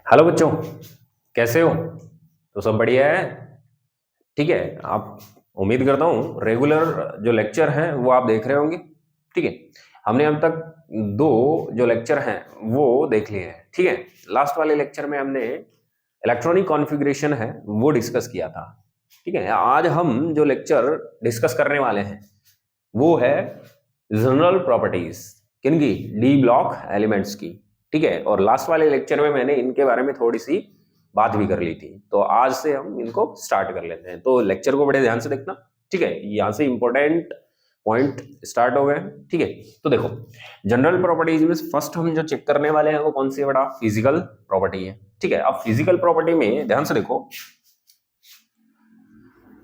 Hello बच्चों, कैसे हो? तो सब बढ़िया है। ठीक है। आप उम्मीद करता हूँ रेगुलर जो लेक्चर हैं वो आप देख रहे होंगे। ठीक है। हमने अब तक दो जो लेक्चर हैं वो देख लिए हैं। ठीक है। लास्ट वाले लेक्चर में हमने इलेक्ट्रॉनिक कॉन्फ़िगरेशन है वो डिस्कस किया था। ठीक है। आज हम जो लेक्चर डिस्कस करने वाले हैं वो है जनरल प्रॉपर्टीज किनकी? डी ब्लॉक एलिमेंट्स की। ठीक है। और लास्ट वाले लेक्चर में मैंने इनके बारे में थोड़ी सी बात भी कर ली थी, तो आज से हम इनको स्टार्ट कर लेते हैं। तो लेक्चर को बड़े ध्यान से देखना। ठीक है। यहाँ से इंपॉर्टेंट पॉइंट स्टार्ट हो गए। ठीक है। तो देखो, जनरल प्रॉपर्टीज में फर्स्ट हम जो चेक करने वाले हैं वो कौन सी? बड़ा फिजिकल प्रॉपर्टी है। ठीक है। अब फिजिकल प्रॉपर्टी में ध्यान से देखो,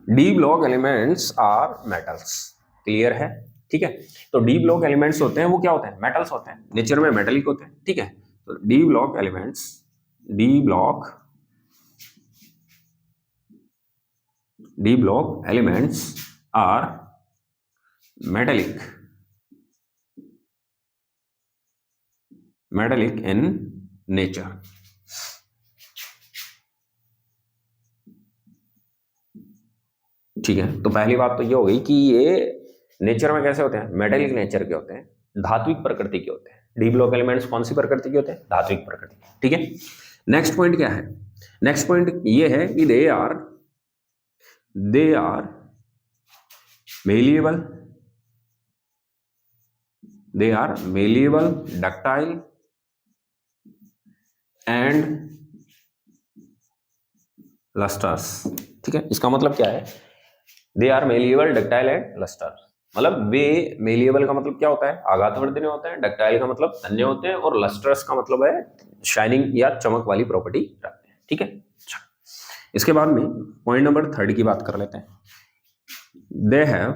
D block elements are metals. Clear है? ठीक है। तो डी ब्लॉक एलिमेंट्स होते हैं वो क्या होते हैं? मेटल्स होते हैं, नेचर में मेटेलिक होते हैं। ठीक है। तो D block elements, D block elements are metallic in nature. ठीक है। तो पहली बात तो ये हो गई कि ये नेचर में कैसे होते हैं? मेटेलिक नेचर के होते हैं, धात्विक प्रकृति के होते हैं। डी ब्लॉक एलिमेंट्स कौन सी प्रकृति के होते हैं? धात्विक प्रकृति के। ठीक है। नेक्स्ट पॉइंट क्या है? नेक्स्ट पॉइंट ये है कि they are malleable, ductile and lustrous। ठीक है। इसका मतलब क्या है? They are malleable, ductile and lustrous। मतलब वे मेलिएबल का मतलब क्या होता है? आघातवर्धनीय होते हैं। डक्टाइल का मतलब तन्य होते हैं, और लस्ट्रस का मतलब है शाइनिंग या चमक वाली प्रॉपर्टी रखते हैं। ठीक है। इसके बाद में पॉइंट नंबर 3 की बात कर लेते हैं। They have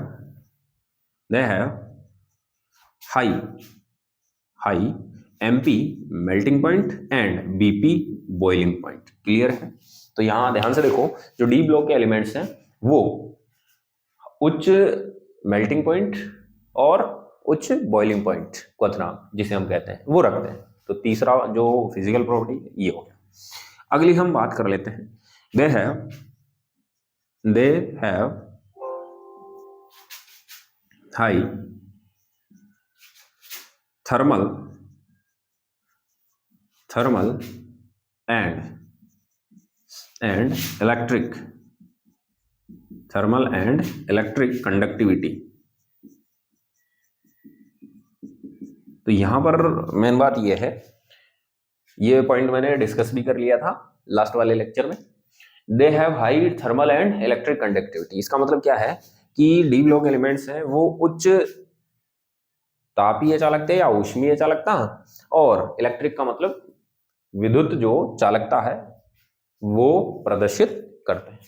high MP melting point and BP boiling point. Clear है? तो यहां ध्यान से देखो, जो डी ब्लॉक के एलिमेंट्स हैं वो उच्च मेल्टिंग पॉइंट और उच्च बॉइलिंग पॉइंट, क्वथनांक जिसे हम कहते हैं, वो रखते हैं। तो तीसरा जो फिजिकल प्रॉपर्टी ये हो गया। अगली हम बात कर लेते हैं। They have high thermal and electric conductivity. तो यहां पर मेन बात यह है, ये पॉइंट मैंने डिस्कस भी कर लिया था लास्ट वाले लेक्चर में। They have high thermal and electric conductivity. इसका मतलब क्या है कि डी ब्लॉक एलिमेंट्स हैं वो उच्च तापीय चालकता या ऊष्मीय चालकता, और इलेक्ट्रिक का मतलब विद्युत जो चालकता है वो प्रदर्शित करते हैं।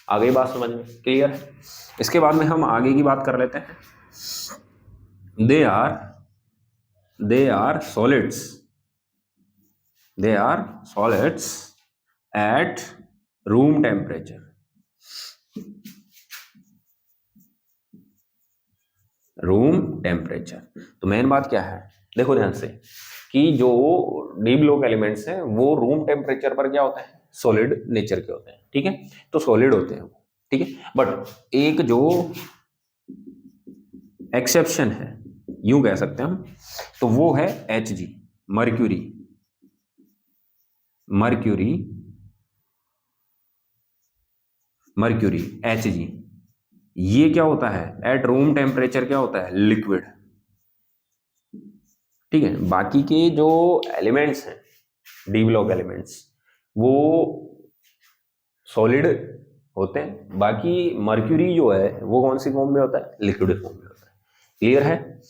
आगे बात समझ में क्लियर है? इसके बाद में हम आगे की बात कर लेते हैं। They are solids at room temperature. तो मेन बात क्या है? देखो ध्यान से कि जो डी ब्लॉक एलिमेंट्स हैं वो रूम टेम्परेचर पर क्या होते हैं? सॉलिड नेचर के होते हैं। ठीक है। तो सॉलिड होते हैं वो। ठीक है। बट एक जो एक्सेप्शन है, यूं कह सकते हैं हम, तो वो है Hg, मर्क्यूरी। Hg ये क्या होता है? एट रूम टेम्परेचर क्या होता है? लिक्विड। ठीक है। बाकी के जो एलिमेंट्स हैं, डी ब्लॉक एलिमेंट्स, वो सॉलिड होते हैं। बाकी मर्क्यूरी जो है वो कौन सी फॉर्म में होता है? लिक्विड फॉर्म में होता है। क्लियर है?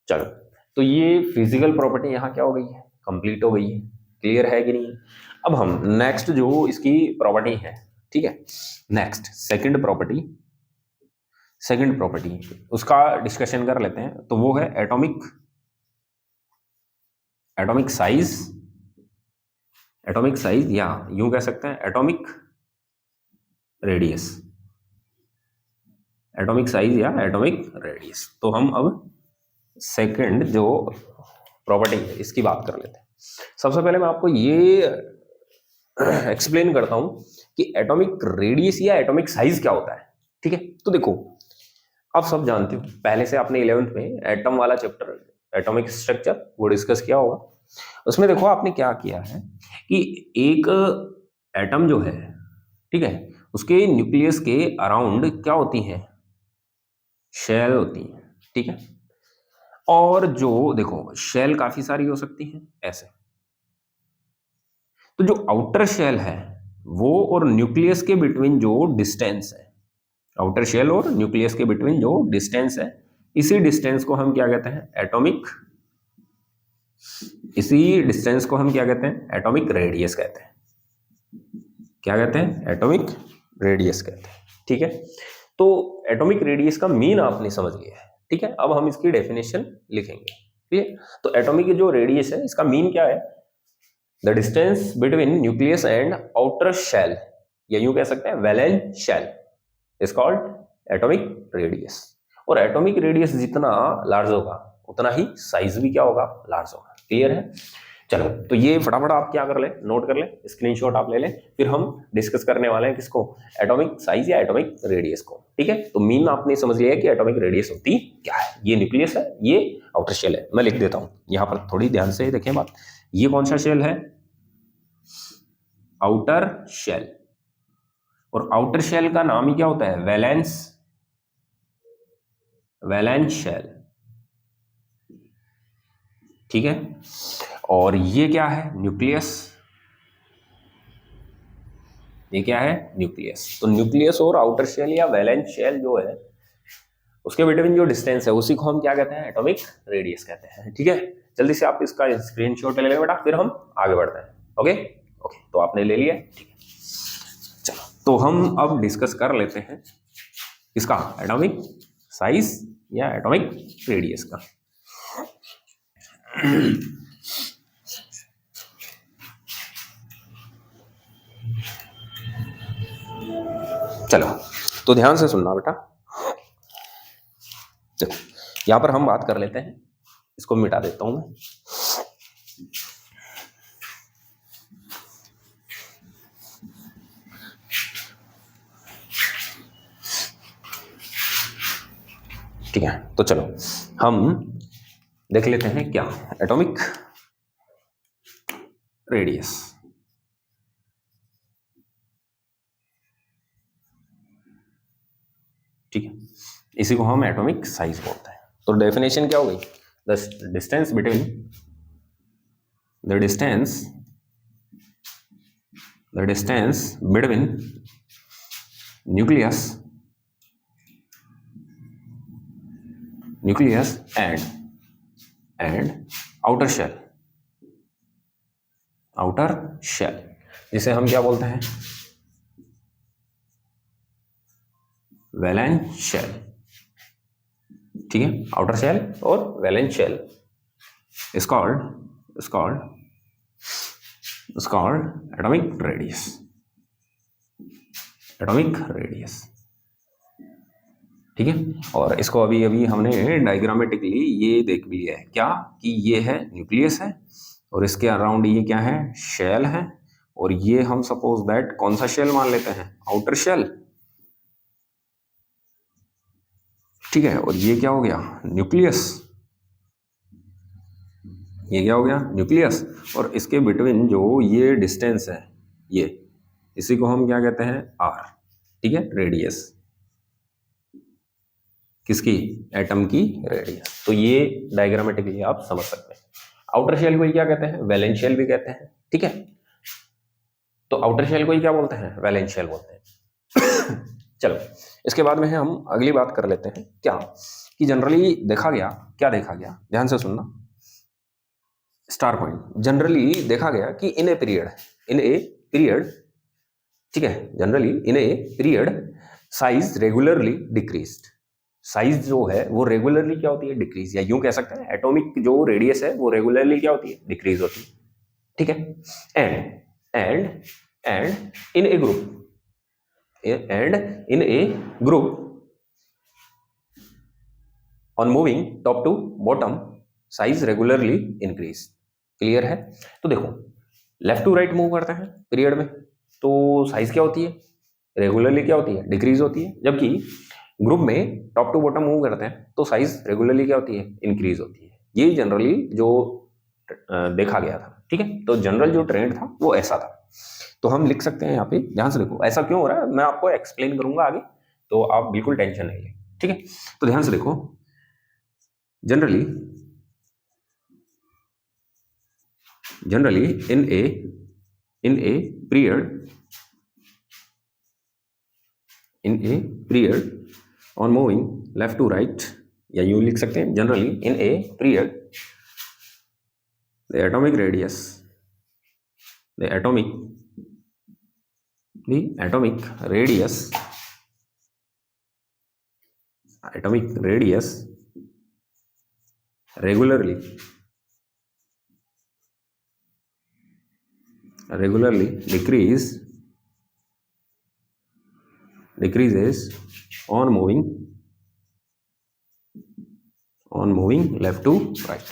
चलो, तो ये फिजिकल प्रॉपर्टी यहाँ क्या हो गई है? कंप्लीट हो गई है। क्लियर है कि नहीं? अब हम नेक्स्ट जो इसकी प्रॉपर्टी है, ठीक है, नेक्स्ट सेकंड प्रॉपर्टी उसका डिस्कशन कर लेते हैं। तो वो है एटॉमिक साइज या यूं कह सकते हैं एटॉमिक रेडियस। तो हम अब सेकंड जो प्रॉपर्टी है इसकी बात कर लेते हैं। सबसे पहले मैं आपको ये एक्सप्लेन करता हूं कि एटॉमिक रेडियस या एटॉमिक साइज क्या होता है। ठीक है, तो देखो आप सब जानते हो, पहले से आपने 11th में एटम वाला चैप्टर एटॉमिक स्ट्रक्चर वो डिस्कस किया होगा। उसमें देखो आपने क्या किया है कि एक एटम जो है, ठीक है, उसके न्यूक्लियस के अराउंड क्या होती है, शेल होती है। ठीक है, और जो देखो शेल काफी सारी हो सकती है ऐसे, तो जो आउटर शेल है वो और न्यूक्लियस के बिटवीन जो डिस्टेंस है, आउटर शेल और न्यूक्लियस के बिटवीन जो डिस्टेंस है, इसी डिस्टेंस को हम क्या कहते हैं, एटॉमिक, इसी डिस्टेंस को हम क्या कहते हैं, एटॉमिक रेडियस कहते हैं। क्या कहते हैं, एटॉमिक रेडियस कहते हैं। ठीक है, तो एटॉमिक रेडियस का मीन आपने समझ लिया है। ठीक है, अब हम इसकी डेफिनेशन लिखेंगे। ठीक है, तो एटॉमिक जो रेडियस है इसका मीन क्या है, the distance between nucleus and outer shell, या यूं कह सकते हैं valence shell, is called atomic radius. और एटॉमिक रेडियस जितना लार्ज होगा उतना ही साइज भी क्या होगा, लार्ज होगा। क्लियर है? चलो, तो ये फटाफट आप क्या कर ले, नोट कर ले, स्क्रीनशॉट आप ले ले, फिर हम डिस्कस करने वाले हैं किसको, एटॉमिक साइज या एटॉमिक रेडियस को। ठीक है, तो मीन आपने समझ लिया है कि एटॉमिक रेडियस होती क्या है। ये न्यूक्लियस है, ये आउटर शेल है। मैं लिख देता हूं यहां पर, थोड़ी ध्यान से देखें बात। ये कौन सा शेल है, आउटर शेल, और आउटर शेल का नाम ही क्या होता है, वैलेंस, वैलेंस शेल। ठीक है, और ये क्या है, न्यूक्लियस, ये क्या है, न्यूक्लियस। तो न्यूक्लियस और आउटर शेल या वैलेंस शेल जो है उसके बिटवीन जो डिस्टेंस है उसी को हम क्या कहते हैं, एटॉमिक रेडियस कहते हैं। ठीक है, जल्दी से आप इसका स्क्रीनशॉट ले लें बेटा, फिर हम आगे बढ़ते हैं। ओके ओके, तो आपने ले लिया। ठीक है, चलो तो हम अब डिस्कस कर लेते हैं इसका एटॉमिक साइज या एटॉमिक रेडियस का। चलो तो ध्यान से सुनना बेटा। देखो यहां पर हम बात कर लेते हैं, इसको मिटा देता हूं मैं। ठीक है, तो चलो हम देख लेते हैं क्या एटॉमिक रेडियस। ठीक है, इसी को हम एटॉमिक साइज बोलते हैं। तो डेफिनेशन क्या हो गई, the distance between the distance between nucleus and outer shell, जिसे हम क्या बोलते हैं, वैलेंस शेल। ठीक है, आउटर शेल और valence shell is called atomic radius. ठीक है, और इसको अभी अभी हमने डायग्रामेटिकली ये देख भी लिया है क्या, कि ये है न्यूक्लियस है और इसके अराउंड ये क्या है, शेल है, और ये हम सपोज दैट कौन सा शेल मान लेते हैं, आउटर शेल। ठीक है, और ये क्या हो गया, न्यूक्लियस, ये क्या हो गया, न्यूक्लियस, और इसके बिटवीन जो ये डिस्टेंस है, ये इसी को हम क्या कहते हैं, आर। ठीक है, रेडियस किसकी, एटम की रेडियस। तो ये डायग्रामेटिकली आप समझ सकते हैं। आउटर शेल को ही क्या कहते हैं, वैलेंस शेल भी कहते हैं। ठीक है, तो आउटर शेल को ही क्या बोलते हैं, वैलेंस शेल बोलते हैं। चलो इसके बाद में हम अगली बात कर लेते हैं क्या, कि जनरली देखा गया, क्या देखा गया, ध्यान से सुनना, स्टार पॉइंट। जनरली देखा गया कि इन ए पीरियड, ठीक है, generally in a period size regularly decreased. Size जो है वो रेगुलरली क्या होती है, डिक्रीज, या यूं कह सकते हैं एटॉमिक जो रेडियस है वो रेगुलरली क्या होती है, डिक्रीज होती है। ठीक है, and in A group on moving top to bottom size regularly increase. Clear है? तो देखो लेफ्ट टू राइट मूव करते हैं पीरियड में तो साइज क्या होती है, रेगुलरली क्या होती है, डिक्रीज होती है। जबकि ग्रुप में टॉप टू बॉटम मूव करते हैं तो साइज रेगुलरली क्या होती है, इंक्रीज होती है। ये जनरली जो देखा गया था, ठीक है। तो जनरल जो ट्रेंड था वो ऐसा था। तो हम लिख सकते हैं यहाँ पे, ध्यान से देखो ऐसा क्यों हो रहा है, मैं आपको एक्सप्लेन करूंगा आगे, तो आप बिल्कुल टेंशन नहीं लें, ठीक है। तो ध्यान से देखो, generally in a period on moving left to right, या यूं लिख सकते हैं, generally in a period the atomic radius regularly decreases on moving left to right,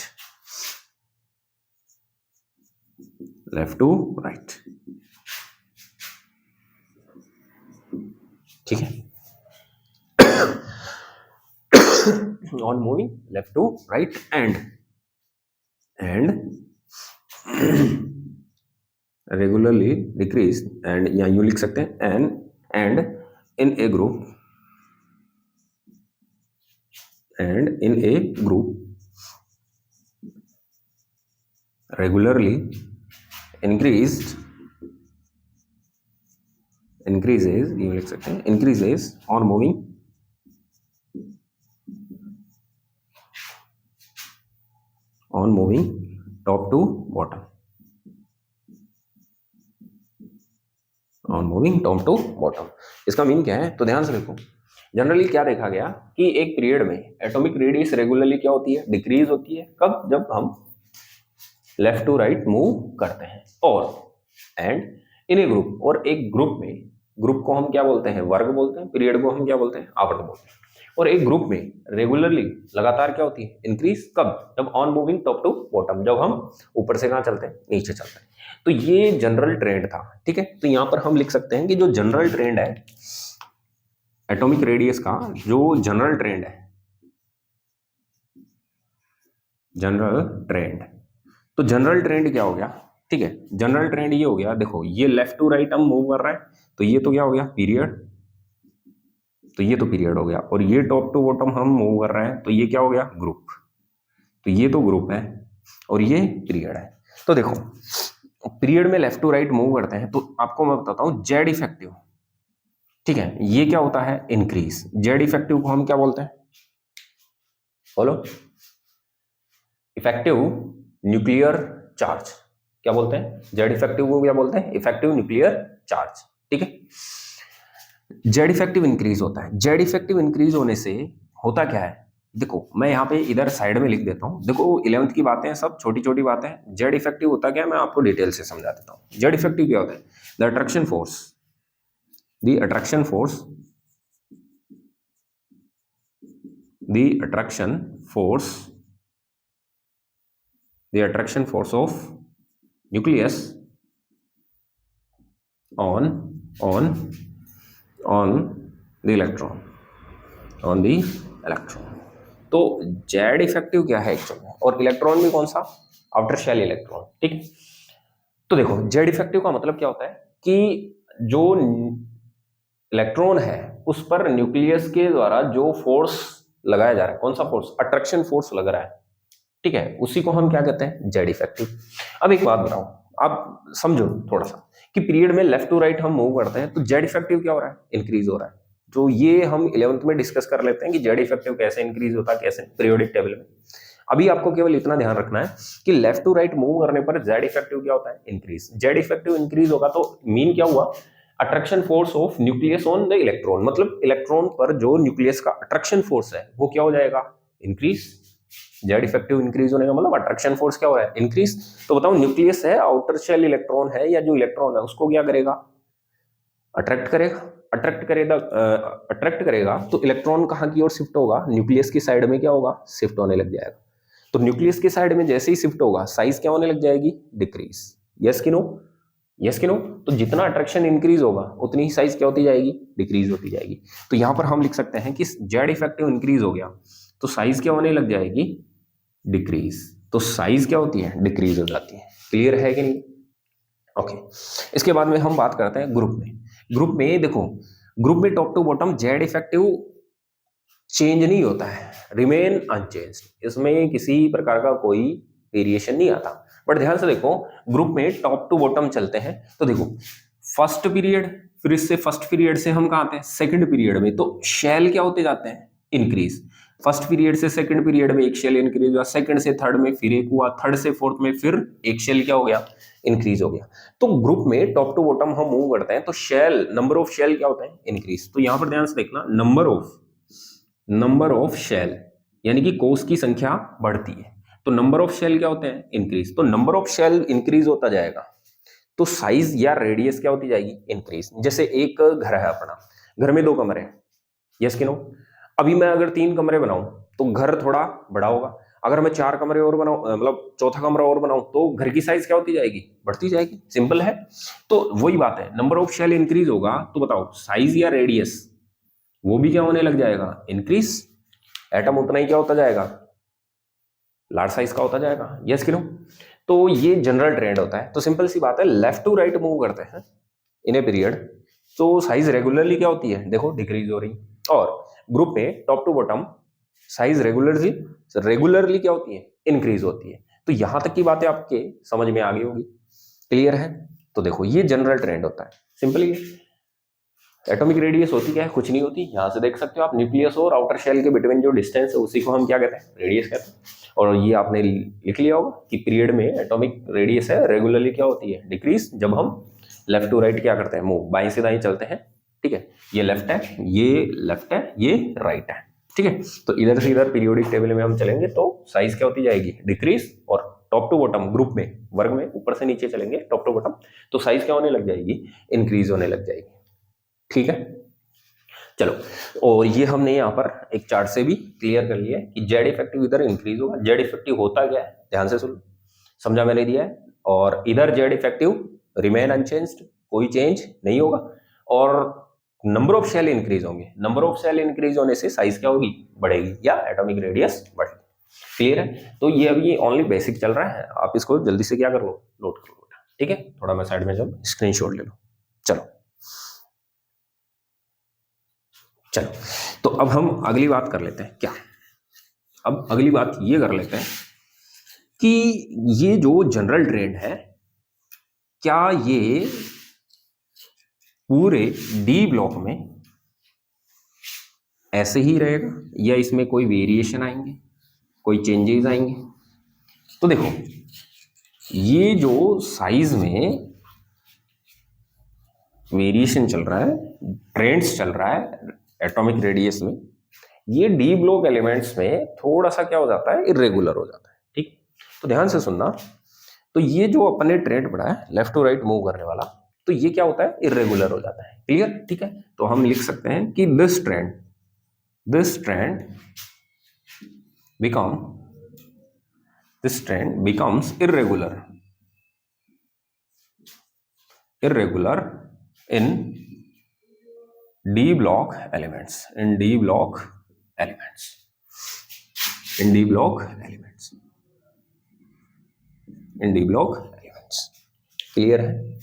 ठीक है। on moving left to right and regularly decreased, and या यूं लिख सकते हैं and in a group regularly increases, यूं लिख सकते हैं, increases on moving top to bottom, इसका मीन क्या है, तो ध्यान से देखो, जनरली क्या देखा गया कि एक पीरियड में एटॉमिक रेडियस रेगुलरली क्या होती है, डिक्रीज होती है। कब, जब हम लेफ्ट टू राइट मूव करते हैं। और एंड इन ए ग्रुप, और एक ग्रुप में, ग्रुप को हम क्या बोलते हैं, वर्ग बोलते हैं, पीरियड को हम क्या बोलते हैं, आवर्त बोलते हैं। और एक ग्रुप में रेगुलरली लगातार क्या होती है, इंक्रीज। कब, जब on moving top to bottom, जब हम ऊपर से कहाँ चलते हैं, नीचे चलते हैं। तो ये जनरल ट्रेंड था, ठीक है। तो यहां पर हम लिख सकते हैं कि जो जनरल ट्रेंड है एटॉमिक रेडियस का, जो जनरल ट्रेंड है, जनरल ट्रेंड, तो जनरल ट्रेंड क्या हो गया, ठीक है। जनरल ट्रेंड ये हो गया, देखो ये लेफ्ट टू राइट हम मूव कर रहे हैं तो ये तो क्या हो गया, पीरियड, तो ये तो पीरियड हो गया। और ये टॉप टू बॉटम हम मूव कर रहे हैं तो ये क्या हो गया, ग्रुप, तो ये तो ग्रुप है और ये पीरियड है। तो देखो पीरियड में लेफ्ट टू राइट मूव करते हैं तो आपको मैं बताता हूं जेड इफेक्टिव, ठीक है, ये क्या होता है, इंक्रीज। जेड इफेक्टिव को हम क्या बोलते हैं, बोलो, इफेक्टिव न्यूक्लियर चार्ज, क्या बोलते हैं, जेड इफेक्टिव को क्या बोलते हैं, इफेक्टिव न्यूक्लियर चार्ज, ठीक है। जेड इफेक्टिव इंक्रीज होता है। जेड इफेक्टिव इंक्रीज होने से होता क्या है, देखो मैं यहाँ पे इधर साइड में लिख देता हूँ, देखो 11th की बातें हैं, सब छोटी छोटी बातें हैं। जेड इफेक्टिव होता क्या है, मैं आपको डिटेल से समझा देता हूँ। जेड इफेक्टिव क्या होता है, the attraction force of nucleus on the electron, तो जेड इफेक्टिव क्या है एक्चुअल में, और इलेक्ट्रॉन भी कौन सा, आउटर शेल इलेक्ट्रॉन, ठीक है। तो देखो जेड इफेक्टिव का मतलब क्या होता है कि जो इलेक्ट्रॉन है उस पर न्यूक्लियस के द्वारा जो फोर्स लगाया जा रहा है, कौन सा फोर्स, अट्रैक्शन फोर्स लग रहा है, ठीक है, उसी को हम क्या कहते हैं, जेड इफेक्टिव। अब एक बात बताओ, आप समझो थोड़ा सा कि पीरियड में लेफ्ट टू राइट हम मूव करते हैं तो जेड इफेक्टिव क्या हो रहा है, इंक्रीज हो रहा है। जो ये हम 11th में डिस्कस कर लेते हैं कि जेड इफेक्टिव कैसे इंक्रीज होता है, कैसे, पीरियोडिक टेबल में। अभी आपको केवल इतना ध्यान रखना है कि लेफ्ट टू राइट मूव करने पर जेड इफेक्टिव क्या होता है, इंक्रीज। जेड इफेक्टिव इंक्रीज होगा तो मीन क्या हुआ, attraction force of nucleus on the electron, मतलब इलेक्ट्रॉन पर जो न्यूक्लियस का अट्रैक्शन फोर्स है वो क्या हो जाएगा, इंक्रीज। जेड इफेक्टिव इंक्रीज होने का मतलब अट्रैक्शन फोर्स क्या हो रहा है, इंक्रीज। तो बताओ न्यूक्लियस है, आउटर शेल इलेक्ट्रॉन है, या जो इलेक्ट्रॉन है उसको क्या करेगा, अट्रैक्ट करेगा। तो इलेक्ट्रॉन कहाँ की ओर शिफ्ट होगा, न्यूक्लियस की साइड में क्या होगा, शिफ्ट होने लग जाएगा। तो न्यूक्लियस की साइड में जैसे ही शिफ्ट होगा साइज क्या होने लग जाएगी, डिक्रीज। यस कि नो? यस कि नो? तो जितना अट्रैक्शन इंक्रीज होगा उतनी ही साइज क्या होती जाएगी? डिक्रीज होती जाएगी। तो यहां पर हम लिख सकते हैं कि जेड इफेक्टिव इंक्रीज हो गया तो साइज क्या होने लग जाएगी? डिक्रीज। तो साइज क्या होती है? डिक्रीज हो जाती है। क्लियर है कि नहीं? ओके। इसके बाद में हम बात करते हैं ग्रुप में। ग्रुप में देखो, ग्रुप में top to bottom Z effective change नहीं होता है, रिमेन अनचेंज्ड। इसमें किसी प्रकार का कोई वेरिएशन नहीं आता। बट ध्यान से देखो, ग्रुप में टॉप टू बॉटम चलते हैं तो देखो फर्स्ट पीरियड, फिर इससे फर्स्ट पीरियड से हम कहाँ आते हैं? सेकंड पीरियड में। तो शेल क्या होते जाते हैं? इंक्रीज। फर्स्ट पीरियड से सेकंड पीरियड में एक शेल इंक्रीज हुआ, सेकंड से थर्ड में फिर एक हुआ, थर्ड से फोर्थ में फिर एक शेल क्या हो गया? इंक्रीज हो गया। तो ग्रुप में टॉप टू बॉटम हम मूव करते हैं तो शेल, नंबर ऑफ शेल क्या होता है? इंक्रीज। तो यहां पर ध्यान से देखना, नंबर ऑफ शेल यानी कि कोष की संख्या बढ़ती है, तो नंबर ऑफ शेल क्या होते हैं? इंक्रीज। तो नंबर ऑफ शेल इंक्रीज होता जाएगा तो साइज या रेडियस क्या होती जाएगी? इंक्रीज। जैसे एक घर है अपना, घर में 2 कमरे हैं, यस कि नो? अभी मैं अगर 3 कमरे बनाऊं तो घर थोड़ा बड़ा होगा। अगर मैं 4 कमरे और बनाऊं, मतलब चौथा कमरा और बनाऊं, तो घर की साइज क्या होती जाएगी? बढ़ती जाएगी। सिंपल है। तो वही बात है, नंबर ऑफ शेल इंक्रीज होगा तो बताओ साइज या रेडियस वो भी क्या होने लग जाएगा? इंक्रीज। एटम उतना ही क्या होता जाएगा? लार्ज साइज का होता जाएगा। यस कि नो? तो ये जनरल ट्रेंड होता है। तो सिंपल सी बात है, लेफ्ट टू राइट मूव करते हैं इन ए पीरियड तो साइज रेगुलरली क्या होती है? देखो डिक्रीज हो रही। और ग्रुप में top to bottom size regularly क्या होती है? इंक्रीज होती है। तो यहां तक की बातें आपके समझ में आ गई होगी। क्लियर है? तो देखो ये जनरल ट्रेंड होता है। सिंपली एटॉमिक रेडियस होती क्या है? कुछ नहीं होती। यहां से देख सकते हो आप, न्यूक्लियस और आउटर शेल के बिटवीन जो डिस्टेंस है उसी को हम क्या कहते हैं? रेडियस कहते हैं। और ये आपने लिख लिया होगा कि पीरियड में एटॉमिक रेडियस है रेगुलरली क्या होती है? डिक्रीज। जब हम लेफ्ट टू राइट क्या करते हैं? मूव, बाएं से दाएं चलते हैं। ठीक है, ये लेफ्ट है, ये लेफ्ट है, ये राइट है। ठीक है, तो इधर से इधर पीरियोडिक टेबल में हम चलेंगे तो साइज क्या होती जाएगी? डिक्रीज। और टॉप टू बॉटम ग्रुप में, वर्ग में ऊपर से नीचे चलेंगे टॉप टू बॉटम तो साइज क्या होने लग जाएगी? इंक्रीज होने लग जाएगी। ठीक है, चलो। और ये हमने यहाँ पर एक चार्ट से भी क्लियर कर लिया है कि जेड इफेक्टिव इधर इंक्रीज होगा। जेड इफेक्टिव होता क्या है? ध्यान से सुन, समझा मैंने दिया है। और इधर जेड इफेक्टिव रिमेन अनचेंज्ड, कोई चेंज नहीं होगा। और नंबर ऑफ शेल इंक्रीज होंगे। नंबर ऑफ शेल इंक्रीज होने से साइज क्या होगी? बढ़ेगी या एटॉमिक रेडियस बढ़ेगी। क्लियर है? तो ये अभी ओनली बेसिक चल रहा है, आप इसको जल्दी से क्या कर लो? नोट कर लो। ठीक है, थोड़ा मैं साइड में जब स्क्रीनशॉट ले लो। चलो चलो, तो अब हम अगली बात कर लेते हैं। क्या? अब अगली बात ये कर लेते हैं कि ये जो जनरल ट्रेंड है, क्या ये पूरे डी ब्लॉक में ऐसे ही रहेगा या इसमें कोई वेरिएशन आएंगे, कोई चेंजेस आएंगे? तो देखो, ये जो साइज में वेरिएशन चल रहा है, ट्रेंड्स चल रहा है एटॉमिक रेडियस में, ये डी ब्लॉक एलिमेंट्स में थोड़ा सा क्या हो जाता है? इरेगुलर हो जाता है। ठीक, तो ध्यान से सुनना। तो ये जो अपने ट्रेंड बढ़ा है लेफ्ट टू राइट मूव करने वाला, तो ये क्या होता है? इरेगुलर हो जाता है। क्लियर? ठीक है, तो हम लिख सकते हैं कि this trend becomes irregular in D block elements, clear है?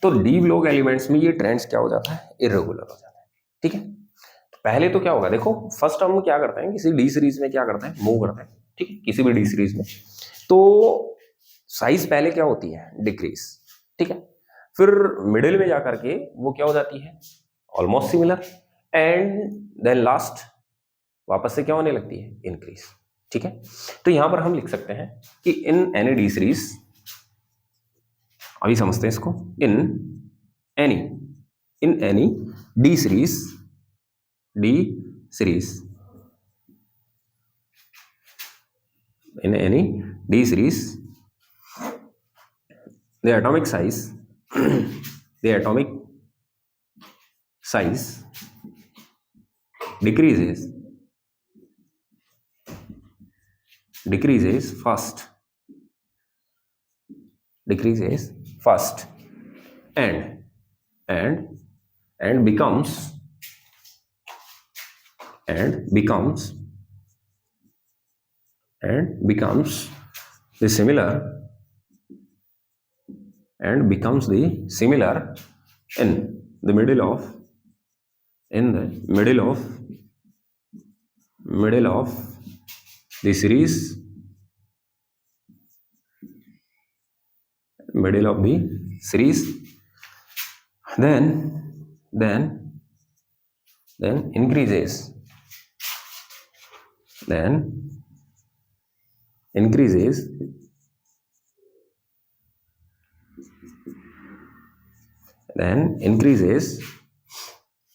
तो डी ब्लॉक एलिमेंट्स में ये ट्रेंड्स क्या हो जाता है? इरेगुलर हो जाता है। ठीक है, तो पहले तो क्या होगा? देखो, फर्स्ट हम क्या करते हैं, किसी डी सीरीज में क्या करते हैं? मूव करते हैं। ठीक है, किसी भी डी सीरीज में तो साइज पहले क्या होती है? डिक्रीज। ठीक है, फिर मिडिल में जाकर के वो क्या हो जाती है? Almost similar. And then last वापस से क्या होने लगती है? इंक्रीज। ठीक है, तो यहां पर हम लिख सकते हैं कि इन एनी डी सीरीज, अभी समझते हैं इसको, in any D series the atomic size decreases first decreases first and becomes the similar in the middle of the series,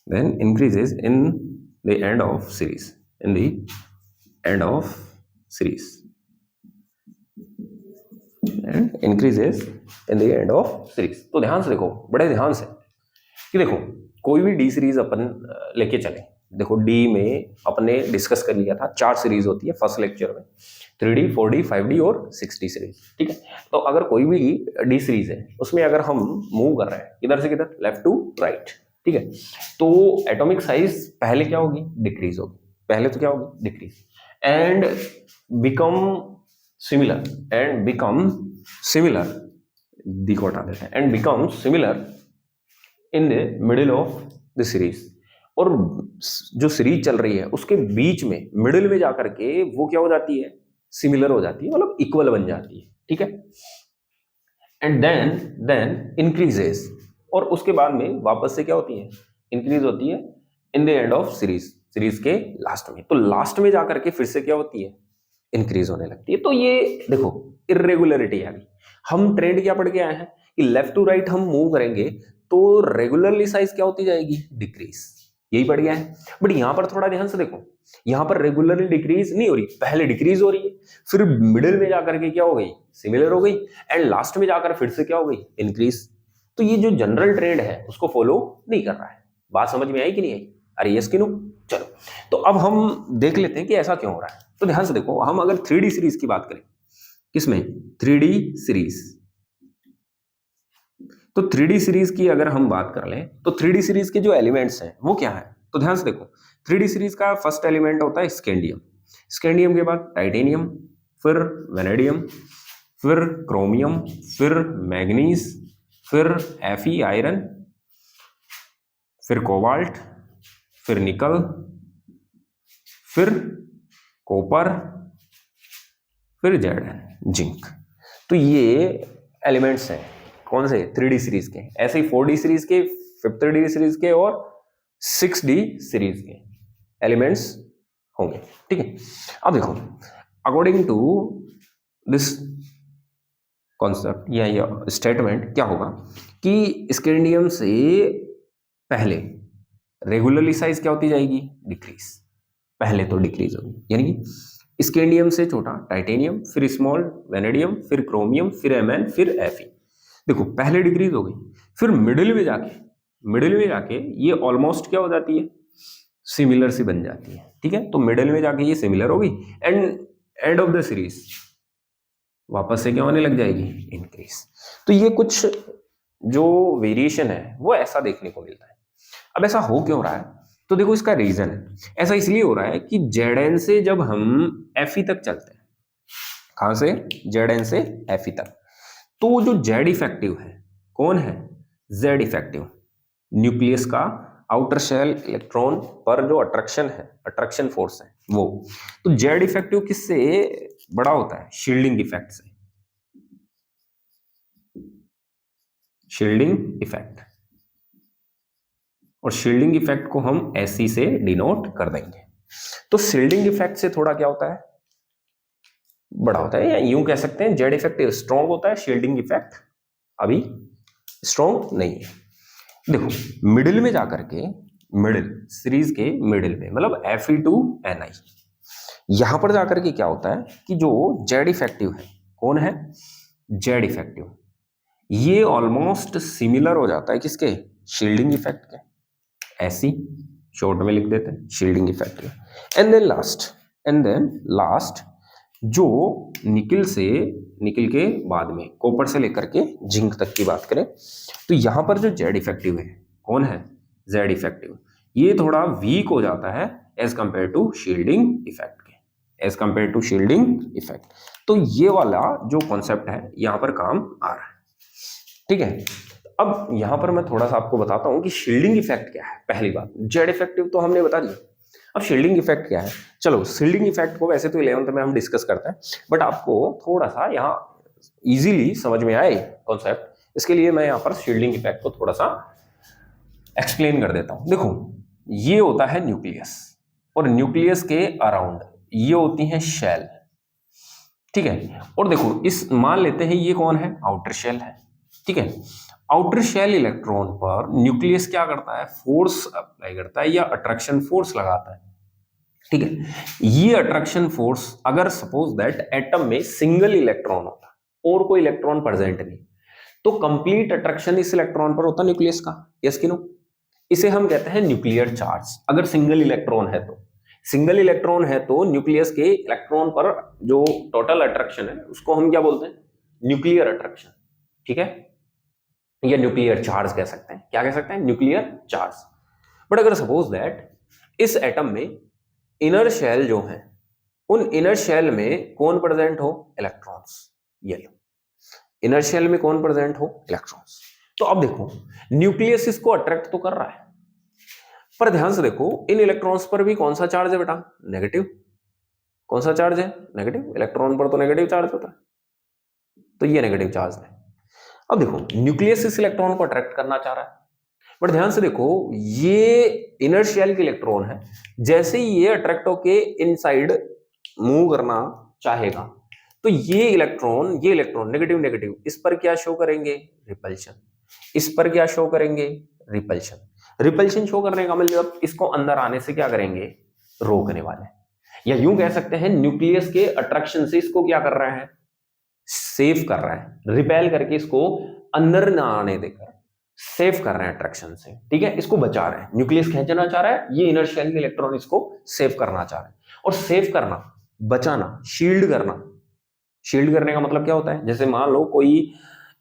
then increases in the end of series, and increases in the end of series। तो ध्यान से देखो, बड़े ध्यान से कि देखो कोई भी डी सीरीज अपन लेके चले, देखो डी में अपने डिस्कस कर लिया था 4 सीरीज होती है फर्स्ट लेक्चर में, 3D 4D 5D और 6D सीरीज, ठीक है। तो अगर कोई भी डी सीरीज है उसमें अगर हम मूव कर रहे हैं इधर से किधर, लेफ्ट टू राइट, ठीक है, तो एटॉमिक साइज पहले क्या होगी, डिक्रीज होगी, पहले तो क्या होगी, decrease, and become similar D को हटा देते हैं, and become similar in the middle of the series, और जो सीरीज चल रही है उसके बीच में मिडिल में जाकर के वो क्या हो जाती है, सिमिलर हो जाती है, मतलब इक्वल बन जाती है, ठीक है। एंड देन इंक्रीजेस, और उसके बाद में वापस से क्या होती है, इंक्रीज होती है in the end of series के लास्ट में, तो लास्ट में जाकर के फिर से क्या होती है, इंक्रीज होने लगती है। तो ये देखो इरेगुलरिटी आ गई। हम ट्रेंड क्या पढ़ के आए हैं कि लेफ्ट टू राइट हम मूव करेंगे तो रेगुलरली साइज क्या होती जाएगी, डिक्रीज, यही पढ़ गया है। बट यहां पर थोड़ा ध्यान से देखो, यहां पर रेगुलरली डिक्रीज नहीं हो रही, पहले डिक्रीज हो रही है, फिर मिडिल में जाकर के क्या हो गई, सिमिलर हो गई, एंड लास्ट में जाकर फिर से क्या हो गई, इंक्रीज। तो ये जो जनरल ट्रेंड है उसको फॉलो नहीं कर रहा है। बात समझ में आई कि नहीं आई, अरे यस कि नो। चलो तो अब हम देख लेते हैं कि ऐसा क्यों हो रहा है। तो ध्यान से देखो, हम अगर 3D सीरीज की बात करें, किसमें, 3D सीरीज, तो 3D सीरीज की अगर हम बात कर लें तो 3D सीरीज के जो एलिमेंट्स हैं वो क्या है, तो ध्यान से देखो 3D सीरीज का फर्स्ट एलिमेंट होता है स्कैंडियम, स्कैंडियम के बाद टाइटेनियम, फिर वेनेडियम, फिर क्रोमियम, फिर मैग्नीज, फिर Fe आयरन, फिर कोबाल्ट, फिर निकल, फिर कॉपर, फिर Zn जिंक। तो ये एलिमेंट्स हैं कौन से, 3D सीरीज के। ऐसे ही 4D सीरीज के, 5th सीरीज के और 6D सीरीज के एलिमेंट्स होंगे, ठीक है। अब देखो अकॉर्डिंग टू दिस कॉन्सेप्ट या स्टेटमेंट क्या होगा कि स्कैंडियम से पहले रेगुलरली साइज क्या होती जाएगी, डिक्रीज, पहले तो डिक्रीज होगी, यानी कि स्कैंडियम से छोटा टाइटेनियम, फिर स्मॉल वेनेडियम, फिर क्रोमियम, फिर Mn, फिर Fe। देखो पहले डिक्रीज हो गई, फिर मिडिल में जाके ये ऑलमोस्ट क्या हो जाती है, सिमिलर सी बन जाती है, ठीक है। तो मिडिल में जाके ये सिमिलर होगी, एंड ऑफ द सीरीज वापस से क्या होने लग जाएगी, इंक्रीज। तो ये कुछ जो वेरिएशन है वो ऐसा देखने को मिलता है। अब ऐसा हो क्यों रहा है, तो देखो इसका रीजन है, ऐसा इसलिए हो रहा है कि Zn से जब हम Fe तक चलते हैं, कहां से, Zn से Fe तक, तो जो Z इफेक्टिव है, कौन है, Z इफेक्टिव, न्यूक्लियस का आउटर शेल इलेक्ट्रॉन पर जो अट्रैक्शन फोर्स है वो, तो Z इफेक्टिव किससे बड़ा होता है, शील्डिंग इफेक्ट से, शील्डिंग इफेक्ट, और शील्डिंग इफेक्ट को हम SE से डिनोट कर देंगे। तो शील्डिंग इफेक्ट से थोड़ा क्या होता है, बड़ा होता है, या यूं कह सकते हैं Z इफेक्ट स्ट्रॉन्ग होता है, शील्डिंग इफेक्ट अभी स्ट्रॉन्ग नहीं है। देखो मिडिल में जाकर के, मिडिल सीरीज के मिडिल में, मतलब Fe2Ni, यहां पर जाकर के क्या होता है कि जो Z इफेक्टिव है, कौन है, Z इफेक्टिव, ये ऑलमोस्ट सिमिलर हो जाता है किसके, शील्डिंग इफेक्ट के, ऐसी शॉर्ट में लिख देते हैं शील्डिंग इफेक्ट के। एंड देन लास्ट जो निकिल के बाद में कॉपर से लेकर के जिंक तक की बात करें तो यहां पर जो जेड इफेक्टिव है, कौन है? Z effective. ये थोड़ा वीक हो जाता है as compare to shielding effect के, as compare to shielding effect. तो ये वाला जो कॉन्सेप्ट है यहां पर काम आ रहा है, ठीक है। अब यहां पर मैं थोड़ा सा आपको बताता हूं कि शील्डिंग इफेक्ट क्या है। पहली बात, जेड इफेक्टिव तो हमने बता दिया, अब शील्डिंग इफेक्ट क्या है। चलो शील्डिंग इफेक्ट को वैसे तो 11th में हम डिस्कस करते हैं, बट आपको थोड़ा सा यहाँ इजीली समझ में आए कॉन्सेप्ट, इसके लिए मैं यहाँ पर शील्डिंग इफेक्ट को थोड़ा सा एक्सप्लेन कर देता हूं। देखो, ये होता है न्यूक्लियस, और न्यूक्लियस के अराउंड ये होती है शेल, ठीक है। और देखो, इस मान लेते हैं ये कौन है? आउटर शेल है, ठीक है। आउटर शेल इलेक्ट्रॉन पर न्यूक्लियस क्या करता है? फोर्स अप्लाई करता है या अट्रैक्शन फोर्स लगाता है, ठीक है। ये अट्रैक्शन फोर्स, अगर सपोज दैट एटम में सिंगल इलेक्ट्रॉन होता और कोई इलेक्ट्रॉन प्रेजेंट नहीं, तो कंप्लीट अट्रैक्शन इस इलेक्ट्रॉन पर होता न्यूक्लियस का, यस कि नो? इसे हम कहते हैं न्यूक्लियर चार्ज। अगर सिंगल इलेक्ट्रॉन है तो, सिंगल इलेक्ट्रॉन है तो न्यूक्लियस के इलेक्ट्रॉन पर जो टोटल अट्रैक्शन है उसको हम क्या बोलते हैं? न्यूक्लियर अट्रैक्शन, ठीक है, या न्यूक्लियर चार्ज कह सकते हैं। क्या कह सकते हैं? Nuclear charge. बट अगर सपोज दैट इस एटम में इनर शेल जो है, उन इनर शेल में कौन प्रेजेंट हो? इलेक्ट्रॉन्स। ये लो, इनर शेल में कौन प्रेजेंट हो? इलेक्ट्रॉन्स। तो अब देखो, न्यूक्लियस इसको अट्रैक्ट तो कर रहा है, पर ध्यान से देखो इन इलेक्ट्रॉन्स पर भी कौन सा चार्ज है बेटा? नेगेटिव। कौन सा चार्ज है? नेगेटिव। इलेक्ट्रॉन पर तो नेगेटिव चार्ज होता है, तो ये नेगेटिव चार्ज है। अब देखो, न्यूक्लियस इस इलेक्ट्रॉन को अट्रैक्ट करना चाह रहा है, बट ध्यान से देखो ये इनर शेल के इलेक्ट्रॉन है, जैसे ही ये अट्रैक्ट होके इनसाइड मूव करना चाहेगा तो ये इलेक्ट्रॉन नेगेटिव नेगेटिव इस पर क्या शो करेंगे? रिपल्शन। इस पर क्या शो करेंगे? रिपल्शन। रिपल्शन शो करने का मतलब इसको अंदर आने से क्या करेंगे? रोकने वाले, या यूं कह सकते हैं न्यूक्लियस के अट्रैक्शन से इसको क्या कर रहा है? सेव कर रहा है, रिपेल करके इसको अंदर ना आने देकर सेव कर रहे हैं अट्रैक्शन से, ठीक है। इसको बचा रहे हैं, न्यूक्लियस खींचना चाह रहा है, ये इनर शेल के इलेक्ट्रॉन इसको सेव करना चाह रहे हैं। और सेव करना, बचाना, शील्ड करना। शील्ड करने का मतलब क्या होता है? जैसे मान लो कोई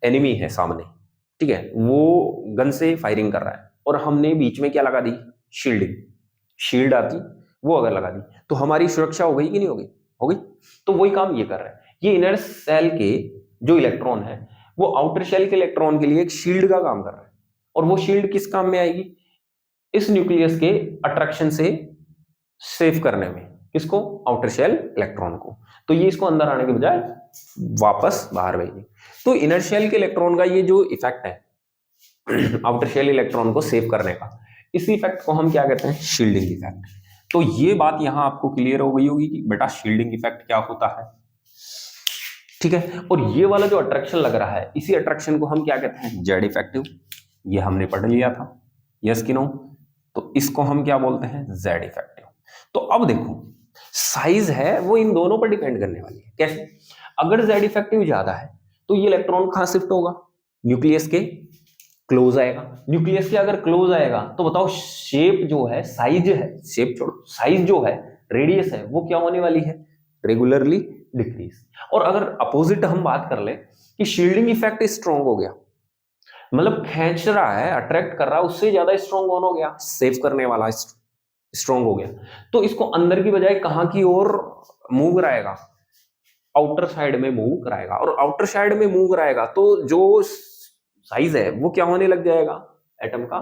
एनिमी है सामने, ठीक है, वो गन से फायरिंग कर रहा है और हमने बीच में क्या लगा दी? शील्डिंग। शील्ड आती, वो अगर लगा दी तो हमारी सुरक्षा हो गई कि नहीं हो गई? हो गई। तो वही काम ये कर रहा है। ये इनर सेल के जो इलेक्ट्रॉन है वो आउटर शेल के इलेक्ट्रॉन के लिए एक शील्ड का काम कर रहा है, और वो शील्ड किस काम में आएगी? इस न्यूक्लियस के अट्रैक्शन से सेव करने में। किसको? आउटर शेल इलेक्ट्रॉन को। तो ये इसको अंदर आने के बजाय वापस बाहर भेजेंगे। तो इनर शेल के इलेक्ट्रॉन का ये जो इफेक्ट है आउटर शेल इलेक्ट्रॉन को सेव करने का, इस इफेक्ट को हम क्या कहते हैं? Shielding effect. तो ये बात यहां आपको क्लियर हो गई होगी कि बेटा शील्डिंग इफेक्ट क्या होता है, ठीक है। और ये वाला जो अट्रैक्शन लग रहा है, इसी अट्रैक्शन को हम क्या कहते हैं? Z effective. ये हमने पढ़ लिया था, यस कि नो? तो इसको हम क्या बोलते हैं? Z effective. तो अब देखो, साइज है वो इन दोनों पर डिपेंड करने वाली है। कैसे? अगर जेड इफेक्टिव ज्यादा है तो ये इलेक्ट्रॉन कहां शिफ्ट होगा? न्यूक्लियस के क्लोज आएगा। न्यूक्लियस के अगर क्लोज आएगा तो बताओ शेप जो है, साइज है, शेप छोड़ो, साइज जो है, रेडियस है, वो क्या होने वाली है? Regularly decrease. और अगर अपोजिट हम बात कर ले कि शील्डिंग इफेक्ट स्ट्रॉन्ग हो गया, मतलब खींच रहा है, अट्रैक्ट कर रहा है, उससे ज्यादा स्ट्रॉन्ग कौन हो गया? सेव करने वाला स्ट्रॉन्ग हो गया। तो इसको अंदर की बजाय कहां की ओर मूव कराएगा? आउटर साइड में मूव कराएगा। और आउटर साइड में मूव कराएगा तो जो साइज है वो क्या होने लग जाएगा? एटम का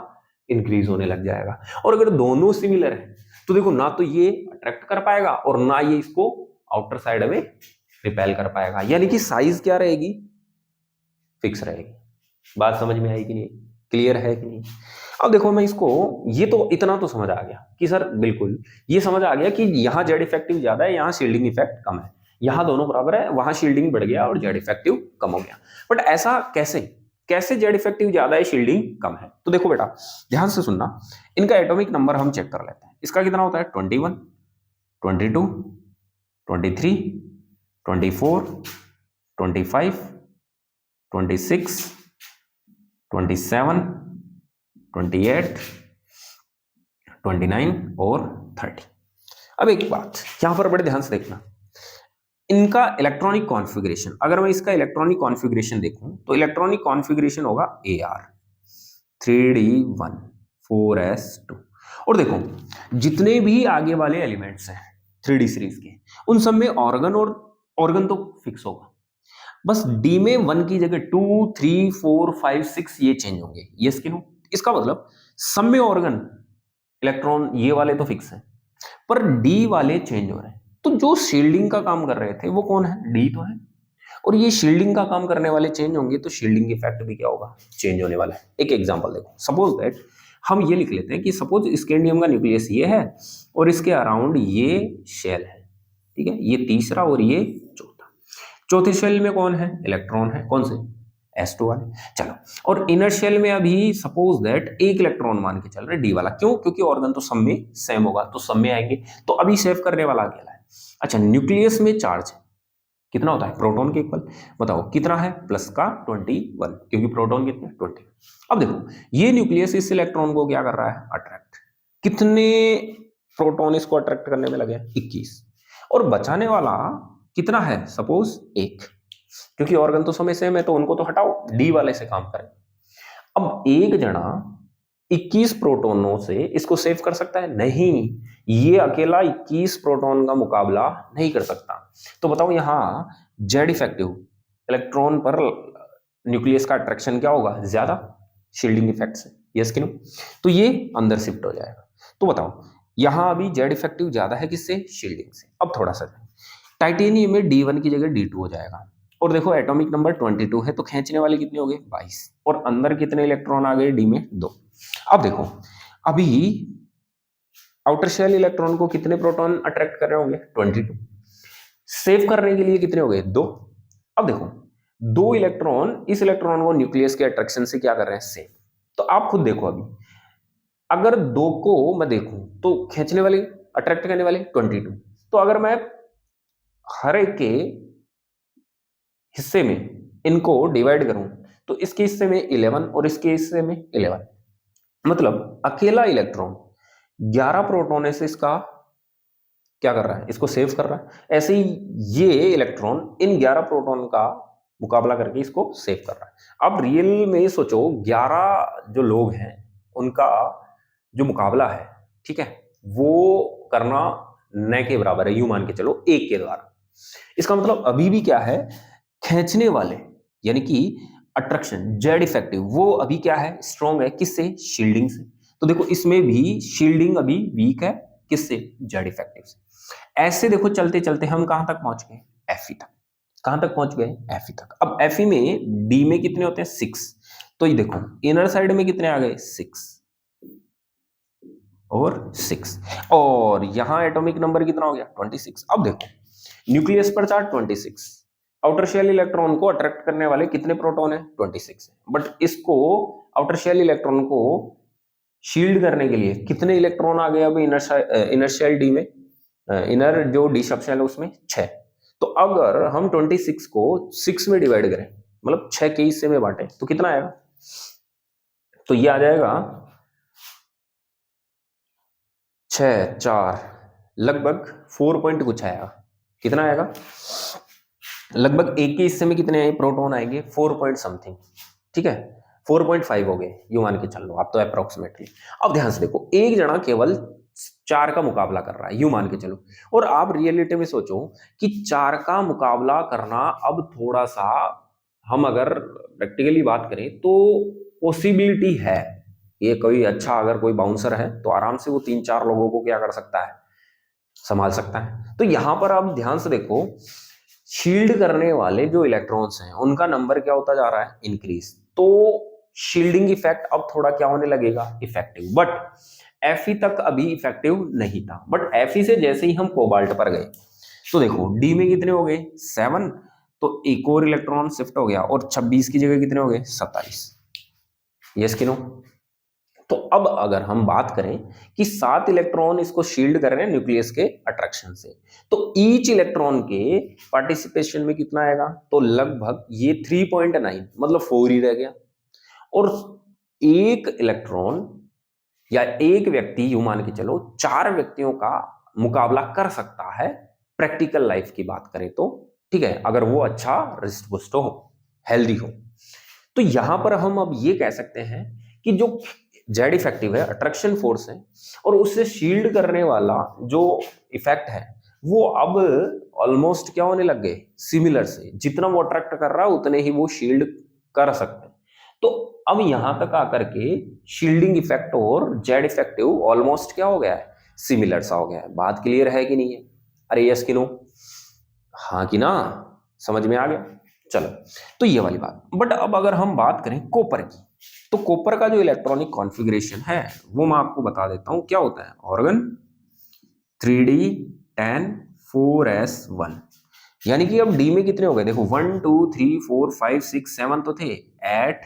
इंक्रीज होने लग जाएगा। और अगर दोनों सिमिलर है तो देखो, ना तो ये अट्रैक्ट कर पाएगा और ना ये इसको आउटर साइड में रिपेल कर पाएगा, यानी कि साइज क्या रहेगी? फिक्स रहेगी। बात समझ में आई कि नहीं? क्लियर है कि नहीं? अब देखो, मैं इसको, ये तो इतना तो समझ आ गया कि सर बिल्कुल ये समझ आ गया कि यहाँ जेड इफेक्टिव ज्यादा है, यहाँ शील्डिंग इफेक्ट कम है। यहाँ दोनों बराबर है, वहां शील्डिंग बढ़ गया और जेड इफेक्टिव कम हो गया। बट ऐसा कैसे? कैसे जेड इफेक्टिव ज्यादा है, शील्डिंग कम है? तो देखो बेटा, ध्यान से सुनना, इनका एटॉमिक नंबर हम चेक कर लेते हैं। इसका कितना होता है? 21, 22, 23, 24, 25, 26, 27, 28, 29 और 30। अब एक बात यहां पर बड़े ध्यान से देखना, इनका इलेक्ट्रॉनिक कॉन्फ़िगरेशन, अगर मैं इसका इलेक्ट्रॉनिक कॉन्फ़िगरेशन देखूं तो इलेक्ट्रॉनिक कॉन्फ़िगरेशन होगा AR 3D1 4s2। और देखो जितने भी आगे वाले एलिमेंट्स हैं 3D सीरीज के, उन सब में ऑर्गन तो फिक्स होगा, बस डी में 1 की जगह 2 3 4 5 6 ये चेंज होंगे। यस कि नो? इसका मतलब सब में ऑर्गन इलेक्ट्रॉन ये वाले तो फिक्स हैं, पर डी वाले चेंज हो रहे हैं। तो जो शील्डिंग का काम कर रहे थे वो कौन है? डी तो है। और ये शील्डिंग का काम करने वाले चेंज होंगे तो शील्डिंग इफेक्ट भी क्या होगा? चेंज होने वाला है। एक एग्जांपल देखो, सपोज दैट हम ये लिख लेते हैं कि सपोज स्कैंडियम का न्यूक्लियस ये है और इसके अराउंड ये शेल है, ठीक है, ये तीसरा और ये चौथा। चौथे शेल में कौन है? इलेक्ट्रॉन है। कौन से? S2 वाले। चलो, और इनर शेल में अभी सपोज दैट एक इलेक्ट्रॉन मान के चल रहे डी वाला, क्यों? क्योंकि ऑर्गन तो सब में सेम होगा, तो सब में आएंगे, तो अभी सेव करने वाला अकेला है। अच्छा, न्यूक्लियस में चार्ज कितना होता है? प्रोटॉन के इक्वल। बताओ कितना है? प्लस का 21, क्योंकि प्रोटॉन कितने? 20। अब देखो ये न्यूक्लियस इस इलेक्ट्रॉन को क्या कर रहा है? अट्रैक्ट। कितने प्रोटॉन इसको अट्रैक्ट करने में लगे? 21। और बचाने वाला कितना है? सपोज 1, क्योंकि ऑर्गन तो समय सेम है, तो उनको तो हटाओ, डी वाले से काम करें। अब एक जना 21 प्रोटोनों से इसको सेव कर सकता है? नहीं, ये अकेला 21 प्रोटॉन का मुकाबला नहीं कर सकता। तो बताओ यहां जेड इफेक्टिव इलेक्ट्रॉन पर न्यूक्लियस का अट्रैक्शन क्या होगा? ज्यादा, शील्डिंग इफेक्ट से। यस कि नो? तो ये अंदर शिफ्ट हो जाएगा। तो बताओ यहां अभी जेड इफेक्टिव ज्यादा है, किससे? शील्डिंग से। अब थोड़ा सा टाइटेनियम में D1 की जगह D2 हो जाएगा। और देखो एटॉमिक नंबर 22 है, तो खींचने वाले कितने हो गए? 22। और अंदर कितने इलेक्ट्रॉन आ गए? डी में 2। अब देखो अभी आउटर शेल इलेक्ट्रॉन को कितने प्रोटॉन अट्रैक्ट कर रहे होंगे? 22। सेव करने के लिए कितने हो गए? 2। अब देखो 2 इलेक्ट्रॉन इस इलेक्ट्रॉन को न्यूक्लियस के अट्रैक्शन से क्या कर रहे हैं? सेव। तो आप खुद देखो, अभी अगर 2 को मैं देखूं तो खींचने वाले, अट्रैक्ट करने वाले 22। तो अगर मैं हर एक के हिस्से में इनको डिवाइड करूं तो इसके हिस्से में 11 और इसके हिस्से में 11, मतलब अकेला इलेक्ट्रॉन 11 प्रोटॉन से इसका क्या कर रहा है? इसको सेव कर रहा है। ऐसे ही ये इलेक्ट्रॉन इन 11 प्रोटॉन का मुकाबला करके इसको सेव कर रहा है। अब रियल में सोचो 11 जो लोग हैं उनका जो मुकाबला है, ठीक है, वो करना न के बराबर है, यूं मान के चलो, एक के द्वारा। इसका मतलब अभी भी क्या है? खींचने वाले यानी कि अट्रैक्शन जेड इफेक्टिव वो अभी क्या है? स्ट्रॉन्ग है। किससे? शील्डिंग से। तो देखो इसमें भी शील्डिंग अभी वीक है। किससे? जेड इफेक्टिव से। ऐसे देखो चलते चलते हम कहां तक पहुंच गए? Fe तक। कहां तक पहुंच गए? Fe तक। अब Fe में डी में कितने होते हैं? 6। तो ये देखो इनर साइड में कितने आ गए? 6 और 6। और यहां एटॉमिक नंबर कितना हो गया? 26। अब देखो न्यूक्लियस पर चार्ज 26, आउटर शेल इलेक्ट्रॉन को अट्रैक्ट करने वाले कितने प्रोटॉन है? 26 है। बट इसको आउटर शेल इलेक्ट्रॉन को शील्ड करने के लिए कितने इलेक्ट्रॉन आ गए? अभी इनर शेल डी में, इनर जो डी सब शेल है उसमें 6। तो अगर हम 26 को 6 में डिवाइड करें, मतलब 6 के हिस्से में बांटे, तो कितना आएगा? तो ये आ जाएगा 6 4 लगभग 4 पॉइंट कुछ आएगा। कितना आएगा? लगभग एक के हिस्से में कितने प्रोटॉन आएंगे? 4 पॉइंट समथिंग, ठीक है, 4.5 हो गए, यू मान के चल लो आप तो अप्रोक्सीमेटली। अब ध्यान से देखो एक जना केवल 4 का मुकाबला कर रहा है, यू मान के चलो, और आप रियलिटी में सोचो कि 4 का मुकाबला करना अब थोड़ा सा, हम अगर प्रैक्टिकली बात करें तो पॉसिबिलिटी है। ये कोई अच्छा अगर कोई बाउंसर है तो आराम से वो 3-4 लोगों को क्या कर सकता है? संभाल सकता है। तो यहां पर आप ध्यान से देखो शील्ड करने वाले जो इलेक्ट्रॉन्स हैं उनका नंबर क्या होता जा रहा है? इंक्रीज। तो शील्डिंग इफेक्ट अब थोड़ा क्या होने लगेगा? इफेक्टिव। बट Fe तक अभी इफेक्टिव नहीं था, बट Fe से जैसे ही हम कोबाल्ट पर गए तो देखो डी में कितने हो गए? 7। तो एक और इलेक्ट्रॉन शिफ्ट हो गया और 26 की जगह कितने हो गए? 27। यस कि नो? तो अब अगर हम बात करें कि 7 इलेक्ट्रॉन इसको शील्ड कर रहे हैं न्यूक्लियस के अट्रैक्शन से, तो ईच इलेक्ट्रॉन के पार्टिसिपेशन में कितना आएगा? तो लगभग ये 3.9, मतलब 4 ही रह गया। और एक इलेक्ट्रॉन या एक व्यक्ति, यूं मान के चलो 4 व्यक्तियों का मुकाबला कर सकता है प्रैक्टिकल लाइफ की बात करें तो, ठीक है, अगर वो अच्छा रिस्ट पुस्ट हो, हेल्दी हो। तो यहां पर हम अब ये कह सकते हैं कि जो जेड इफेक्टिव है, अट्रैक्शन फोर्स है, और उससे शील्ड करने वाला जो इफेक्ट है वो अब ऑलमोस्ट क्या होने लग गए, सिमिलर से। जितना वो अट्रैक्ट कर रहा है उतने ही वो शील्ड कर सकते हैं। तो अब यहां तक आकर के शील्डिंग इफेक्ट और जेड इफेक्टिव ऑलमोस्ट क्या हो गया है, सिमिलर सा हो गया है। बात क्लियर है कि नहीं है? अरे यस कि नो, हाँ कि ना, समझ में आ गया? चलो, तो ये वाली बात। बट अब अगर हम बात करें कॉपर की, तो कॉपर का जो इलेक्ट्रॉनिक कॉन्फ़िगरेशन है वो मैं आपको बता देता हूं क्या होता है। ऑर्गन 3D10 4s1, यानी कि अब डी में कितने हो गए देखो, 1 2 3 4 5 6 7 तो थे, 8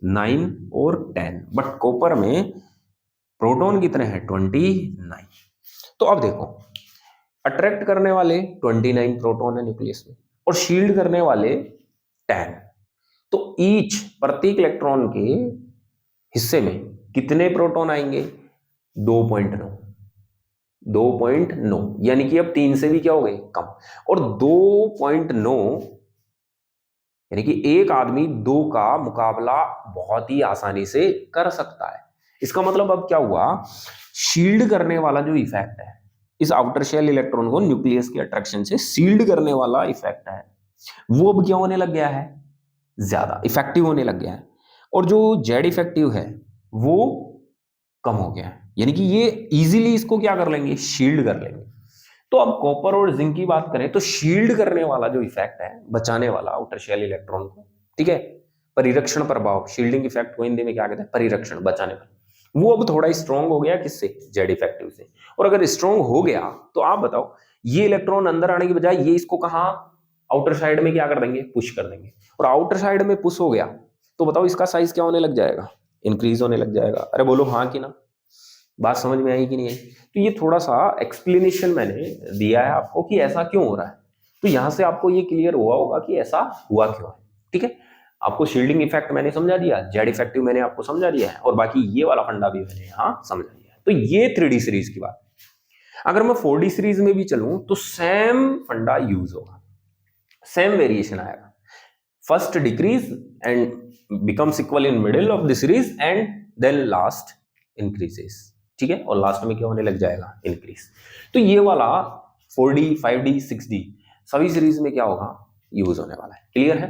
9 और 10, बट कॉपर में प्रोटॉन कितने हैं, 29। तो अब देखो, अट्रैक्ट करने वाले 29 प्रोटॉन है न्यूक्लियस में, और शील्ड करने वाले 10। तो ईच प्रत्येक इलेक्ट्रॉन के हिस्से में कितने प्रोटॉन आएंगे, 2.9, 2.9, यानी कि अब 3 से भी क्या हो गए, कम। और 2.9 यानी कि एक आदमी 2 का मुकाबला बहुत ही आसानी से कर सकता है। इसका मतलब अब क्या हुआ, शील्ड करने वाला जो इफेक्ट है, इस आउटर शेल इलेक्ट्रॉन को न्यूक्लियस के अट्रैक्शन से शील्ड करने वाला इफेक्ट है, वो अब क्या होने लग गया है, ज्यादा इफेक्टिव होने लग गया है। और जो जेड इफेक्टिव है वो कम हो गया है, यानी कि ये इजीली इसको क्या कर लेंगे, शील्ड कर लेंगे। तो अब कॉपर और जिंक की बात करें तो शील्ड करने वाला जो इफेक्ट है, बचाने वाला आउटर शेल इलेक्ट्रॉन को, ठीक है, परिरक्षण प्रभाव, शील्डिंग इफेक्ट को हिंदी में क्या कहते हैं, परिरक्षण, बचाने वाला, वो अब थोड़ा स्ट्रॉन्ग हो गया किससे, जेड इफेक्टिव से। और अगर स्ट्रॉन्ग हो गया तो आप बताओ, ये इलेक्ट्रॉन अंदर आने की बजाय ये इसको कहां, आउटर साइड में क्या कर देंगे, पुश कर देंगे। और आउटर साइड में पुश हो गया तो बताओ इसका साइज क्या होने लग जाएगा, इंक्रीज होने लग जाएगा। अरे बोलो हाँ कि ना, बात समझ में आई कि नहीं आई? तो ये थोड़ा सा एक्सप्लेनेशन मैंने दिया है आपको कि ऐसा क्यों हो रहा है। तो यहां से आपको ये क्लियर हुआ होगा कि ऐसा हुआ क्यों है, ठीक है। आपको शील्डिंग इफेक्ट मैंने समझा दिया, जेड इफेक्टिव मैंने आपको समझा दिया है, और बाकी ये वाला फंडा भी मैंने यहाँ समझा दिया है। तो ये 3D सीरीज की बात। अगर मैं 4D सीरीज में भी चलूं तो सेम फंडा यूज होगा, सेम वेरिएशन आएगा। First decrease and becomes equal in middle of the series and then last increases, ठीक है, और लास्ट में क्या होने लग जाएगा, इंक्रीज। तो ये वाला 4D 5D 6D सभी सीरीज में क्या होगा, यूज होने वाला है। क्लियर है?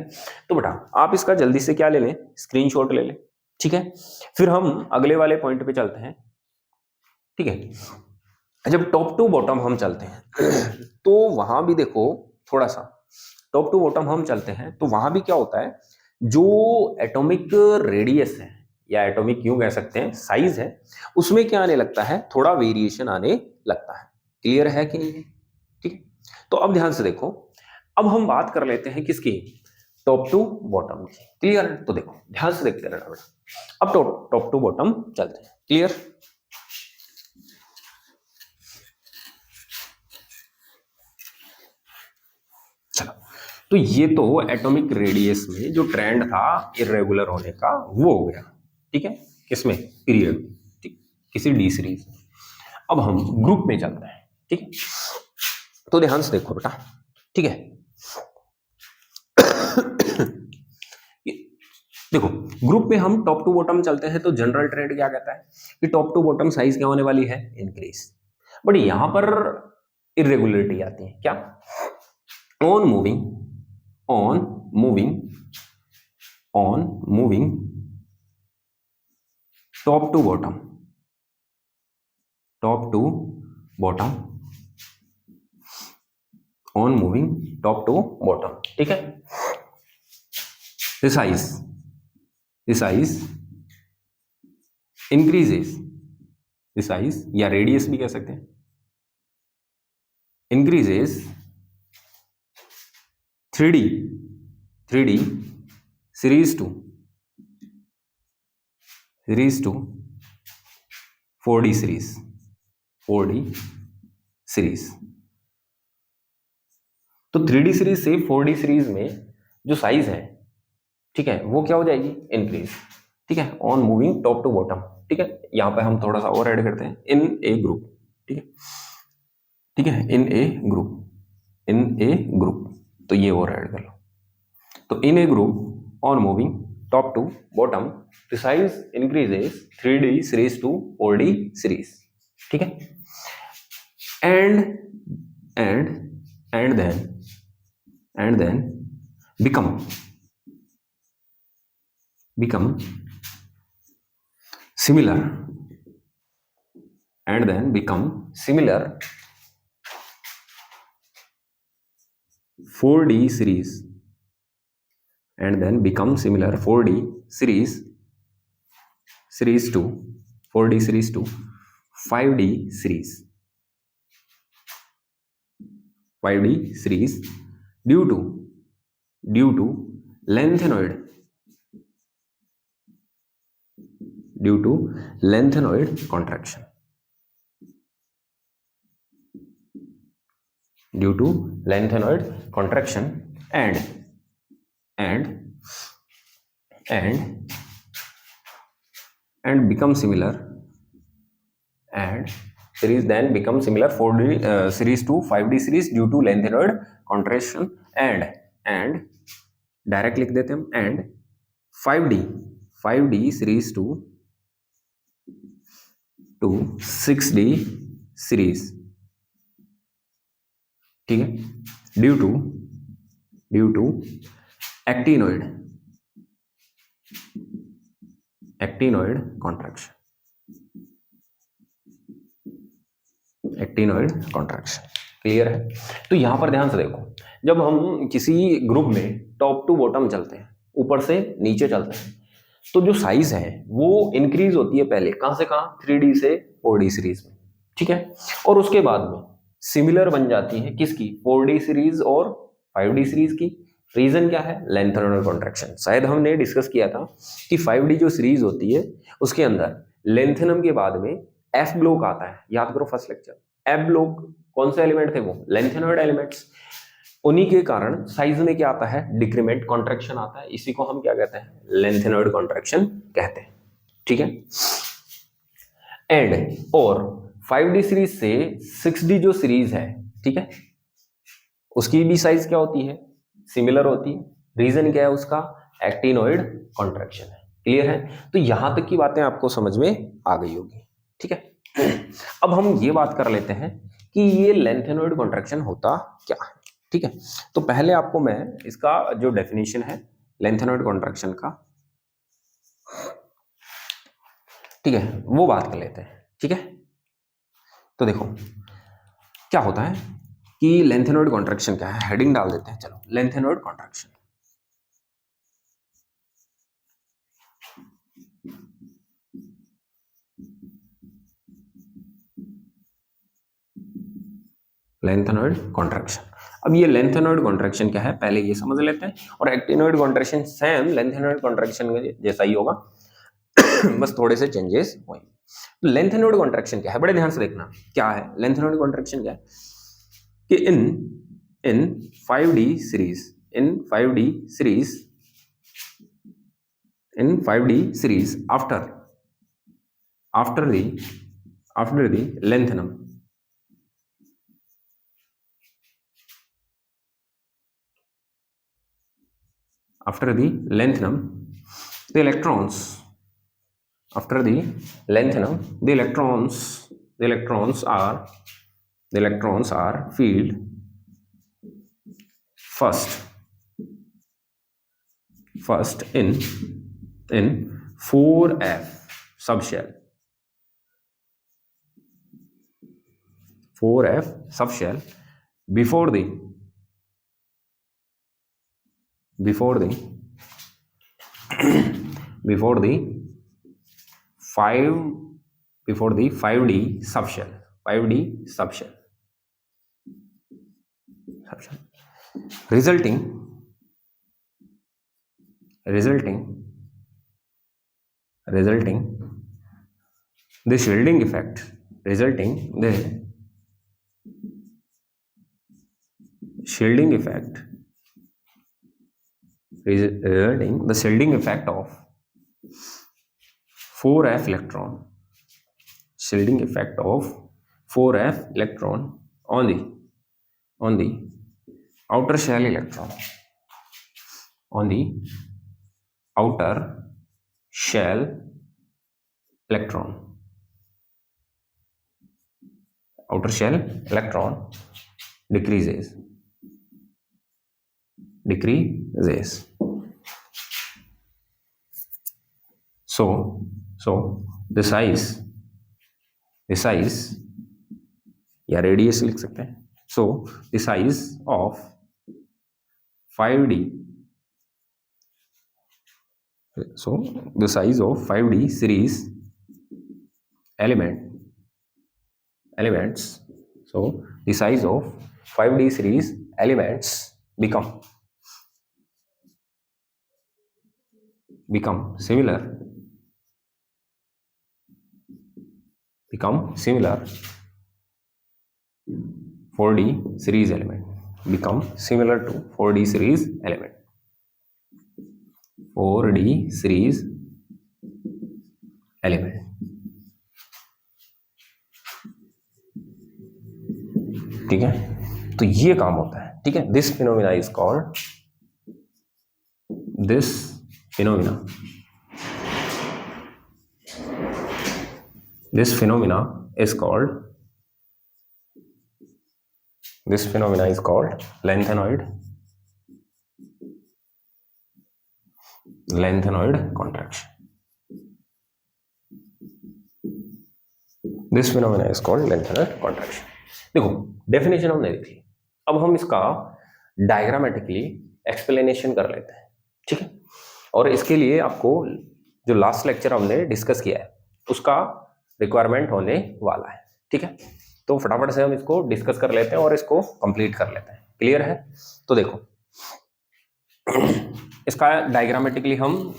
तो बेटा आप इसका जल्दी से क्या ले लें, स्क्रीनशॉट ले लें, ठीक है। फिर हम अगले वाले पॉइंट पे चलते हैं, ठीक है। जब टॉप टू बॉटम हम चलते हैं तो वहां भी देखो, थोड़ा सा टॉप टू बॉटम हम चलते हैं तो वहां भी क्या होता है, जो एटॉमिक रेडियस है या एटॉमिक क्यों कह सकते हैं, साइज है, उसमें क्या आने लगता है, थोड़ा वेरिएशन आने लगता है। क्लियर है कि नहीं है? ठीक है। तो अब ध्यान से देखो, अब हम बात कर लेते हैं किसकी, टॉप टू बॉटम की। क्लियर है? तो देखो ध्यान से देखते रहना बेटा। अब टॉप टू बॉटम चलते हैं। क्लियर? चलो, तो ये तो एटॉमिक रेडियस में जो ट्रेंड था इरेगुलर होने का वो हो गया, ठीक है, किसमें, पीरियड, ठीक, किसी डी सीरीज में। अब हम ग्रुप में चलते हैं, ठीक है। तो ध्यान से देखो बेटा, ठीक है। देखो ग्रुप में हम टॉप टू बॉटम चलते हैं तो जनरल ट्रेंड क्या कहता है कि टॉप टू बॉटम साइज क्या होने वाली है, इंक्रीज। बट यहां पर इरेगुलरिटी आती है, क्या, on moving top to bottom on moving top to bottom, ठीक है। the size increases, the size या रेडियस भी कह सकते हैं, increases 3D series to 4D series। तो 3D सीरीज से 4D सीरीज में जो साइज है, ठीक है, वो क्या हो जाएगी, इंक्रीज, ठीक है, on moving top to bottom, ठीक है। यहां पे हम थोड़ा सा और ऐड करते हैं, इन ए ग्रुप, ठीक है, इन ए ग्रुप, तो ये वो ऐड कर लो। तो in A group on moving top to bottom the size increases 3D series to 4D series, ठीक है। and then become similar, and then become similar 4D series, and then become similar 4D series to 4D series to 5D series, 5D series due to lengthenoid contraction, due to lengthenoid contraction and become similar, and series then become similar 4D series to 5D series due to lengthenoid contraction and direct लिख देते हम, and 5D series to 6D series, ठीक है, due to actinoid contraction, clear है। तो यहां पर ध्यान से देखो, जब हम किसी ग्रुप में टॉप टू बॉटम चलते हैं, ऊपर से नीचे चलते हैं, तो जो साइज है वो इंक्रीज होती है पहले कहां से कहां, 3D से 4D सीरीज में, ठीक है। और उसके बाद में सिमिलर बन जाती है किसकी, 4D सीरीज और 5D सीरीज की। रीजन क्या है, लेंथेनोइड कॉन्ट्रैक्शन। शायद हमने डिस्कस किया था कि 5D जो सीरीज होती है उसके अंदर लेंथेनम के बाद में एफ ब्लॉक आता है, याद करो फर्स्ट लेक्चर। एफ ब्लॉक कौन से एलिमेंट थे, वो लेंथेनोइड एलिमेंट्स। उन्हीं के कारण साइज में क्या आता है, डिक्रीमेंट कॉन्ट्रैक्शन आता है। इसी को हम क्या कहते हैं, लेंथेनोइड कॉन्ट्रैक्शन कहते हैं, ठीक है। एंड और 5D सीरीज से 6D जो सीरीज है, ठीक है, उसकी भी साइज क्या होती है, सिमिलर होती है। रीजन क्या है उसका, एक्टिनोइड कॉन्ट्रैक्शन है। क्लियर है। तो यहां तक की बातें आपको समझ में आ गई होगी, ठीक है। अब हम ये बात कर लेते हैं कि ये लेंथेनोइड कॉन्ट्रैक्शन होता क्या है, ठीक है। तो पहले आपको मैं इसका जो डेफिनेशन है लेंथेनोइड कॉन्ट्रैक्शन का, ठीक है, वो बात कर लेते हैं, ठीक है। तो देखो क्या होता है कि लेंथेनोइड कॉन्ट्रैक्शन क्या है, हेडिंग डाल देते हैं, चलो, लेंथेनोइड कॉन्ट्रैक्शन। Lanthanoid contraction. अब ये लेंथेनोइड कॉन्ट्रैक्शन क्या है पहले ये समझ लेते हैं, और actinoid contraction same lanthanoid contraction जैसा ही होगा बस थोड़े से चेंजेस होंगे। तो लेंथेनोइड कॉन्ट्रैक्शन क्या है, बड़े ध्यान से देखना क्या है लेंथेनोइड कॉन्ट्रैक्शन क्या है, कि इन 5D series after the lengthenum, the electrons are filled first in 4F subshell, 4F subshell before the 5D subshell, resulting the shielding effect, resulting the shielding effect of 4F electron, on the outer shell electron, on the outer shell electron, outer shell electron decreases. So the size या radius लिख सकते हैं. So the size of 5D, so the size of 5D series elements, so the size of 5D series elements become similar 4D series element, become similar to 4D series element. 4D series element. ठीक है, तो ये काम होता है. ठीक है, this phenomena is called This phenomena is called lanthanoid contraction. This phenomena is called lanthanoid contraction. देखो डेफिनेशन हमने देख ली, अब हम इसका डायग्रामेटिकली एक्सप्लेनेशन कर लेते हैं. ठीक है, और इसके लिए आपको जो लास्ट लेक्चर हमने डिस्कस किया है उसका रिक्वायरमेंट होने वाला है. ठीक है, तो फटाफट से हम इसको डिस्कस कर लेते हैं और इसको कंप्लीट कर लेते हैं. क्लियर है? तो देखो इसका डायग्रामेटिकली हम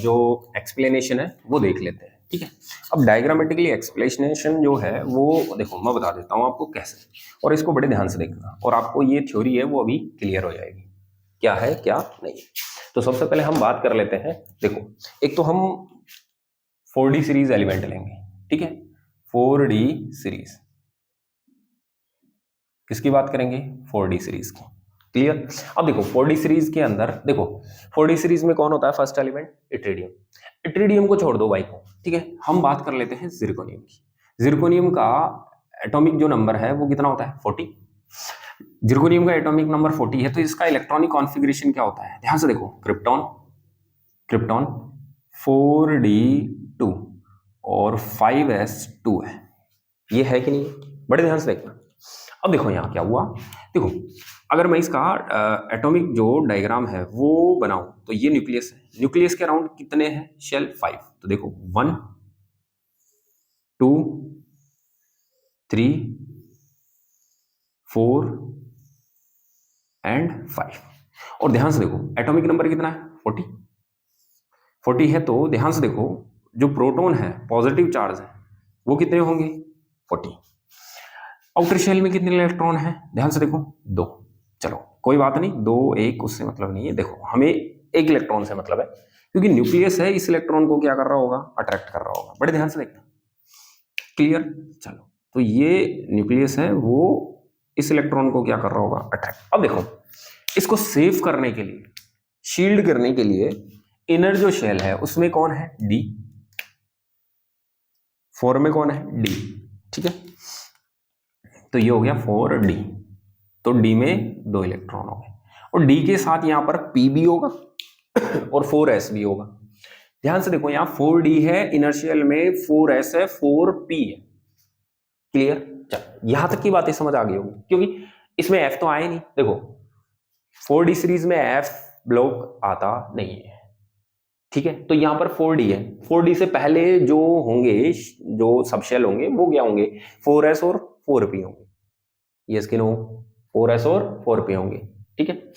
जो एक्सप्लेनेशन है वो देख लेते हैं. ठीक है, अब डायग्रामेटिकली एक्सप्लेनेशन जो है वो देखो मैं बता देता हूँ आपको कैसे, और इसको बड़े ध्यान से देखना और आपको ये थ्योरी है वो अभी क्लियर हो जाएगी क्या है क्या नहीं. तो सबसे पहले हम बात कर लेते हैं. देखो एक तो हम 4D सीरीज एलिमेंट लेंगे. ठीक है, 4D सीरीज किसकी बात करेंगे? 4D सीरीज की. क्लियर? अब देखो 4D सीरीज के अंदर देखो 4D सीरीज में कौन होता है? First element इट्रिडियम. इट्रिडियम को छोड़ दो भाई को. ठीक है, हम बात कर लेते हैं जिरकोनियम की. जिरकोनियम का एटॉमिक जो नंबर है वो कितना होता है? 40. जिरकोनियम का एटॉमिक नंबर 40 है, तो इसका इलेक्ट्रॉनिक कॉन्फ़िगरेशन क्या होता है? ध्यान से देखो, क्रिप्टॉन 4D2 और 5s2 है. ये है कि नहीं? बड़े ध्यान से देखना. अब देखो यहाँ क्या हुआ. देखो अगर मैं इसका एटॉमिक जो डायग्राम है वो बनाऊं तो ये न्यूक्लियस है. न्यूक्लियस के अराउंड कितने हैं शेल? 5. तो देखो 1 2 3 4 एंड 5. और ध्यान से देखो एटॉमिक नंबर कितना है? 40 है. तो ध्यान से देखो जो प्रोटॉन है पॉजिटिव चार्ज है वो कितने होंगे? 40. आउटर शेल में कितने इलेक्ट्रॉन हैं? ध्यान से देखो 2. चलो कोई बात नहीं, 2 1 उससे मतलब नहीं है. देखो हमें एक इलेक्ट्रॉन से मतलब है क्योंकि न्यूक्लियस है, इस इलेक्ट्रॉन को क्या कर रहा होगा? अट्रैक्ट कर रहा होगा. बड़े ध्यान से देखना. क्लियर? चलो तो ये न्यूक्लियस है, वो इस इलेक्ट्रॉन को क्या कर रहा होगा? अट्रैक्ट. अब देखो इसको सेव करने के लिए, शील्ड करने के लिए इनर जो शेल है उसमें कौन है? D. 4 में कौन है? D. ठीक है, तो ये हो गया 4D. तो D में 2 इलेक्ट्रॉन हो गए और D के साथ यहां पर P भी होगा और 4s भी होगा. ध्यान से देखो यहां 4D है, इनर शेल में 4s है, 4p है. क्लियर? चलो यहां तक की बातें समझ आ गई होगी क्योंकि इसमें F तो आए नहीं. देखो 4D सीरीज में F ब्लॉक आता नहीं है. ठीक है, तो यहां पर 4D है. 4D से पहले जो होंगे, जो सबशेल होंगे वो क्या होंगे? 4s और 4p होंगे. ये स्किन हो 4s और 4p होंगे. ठीक है,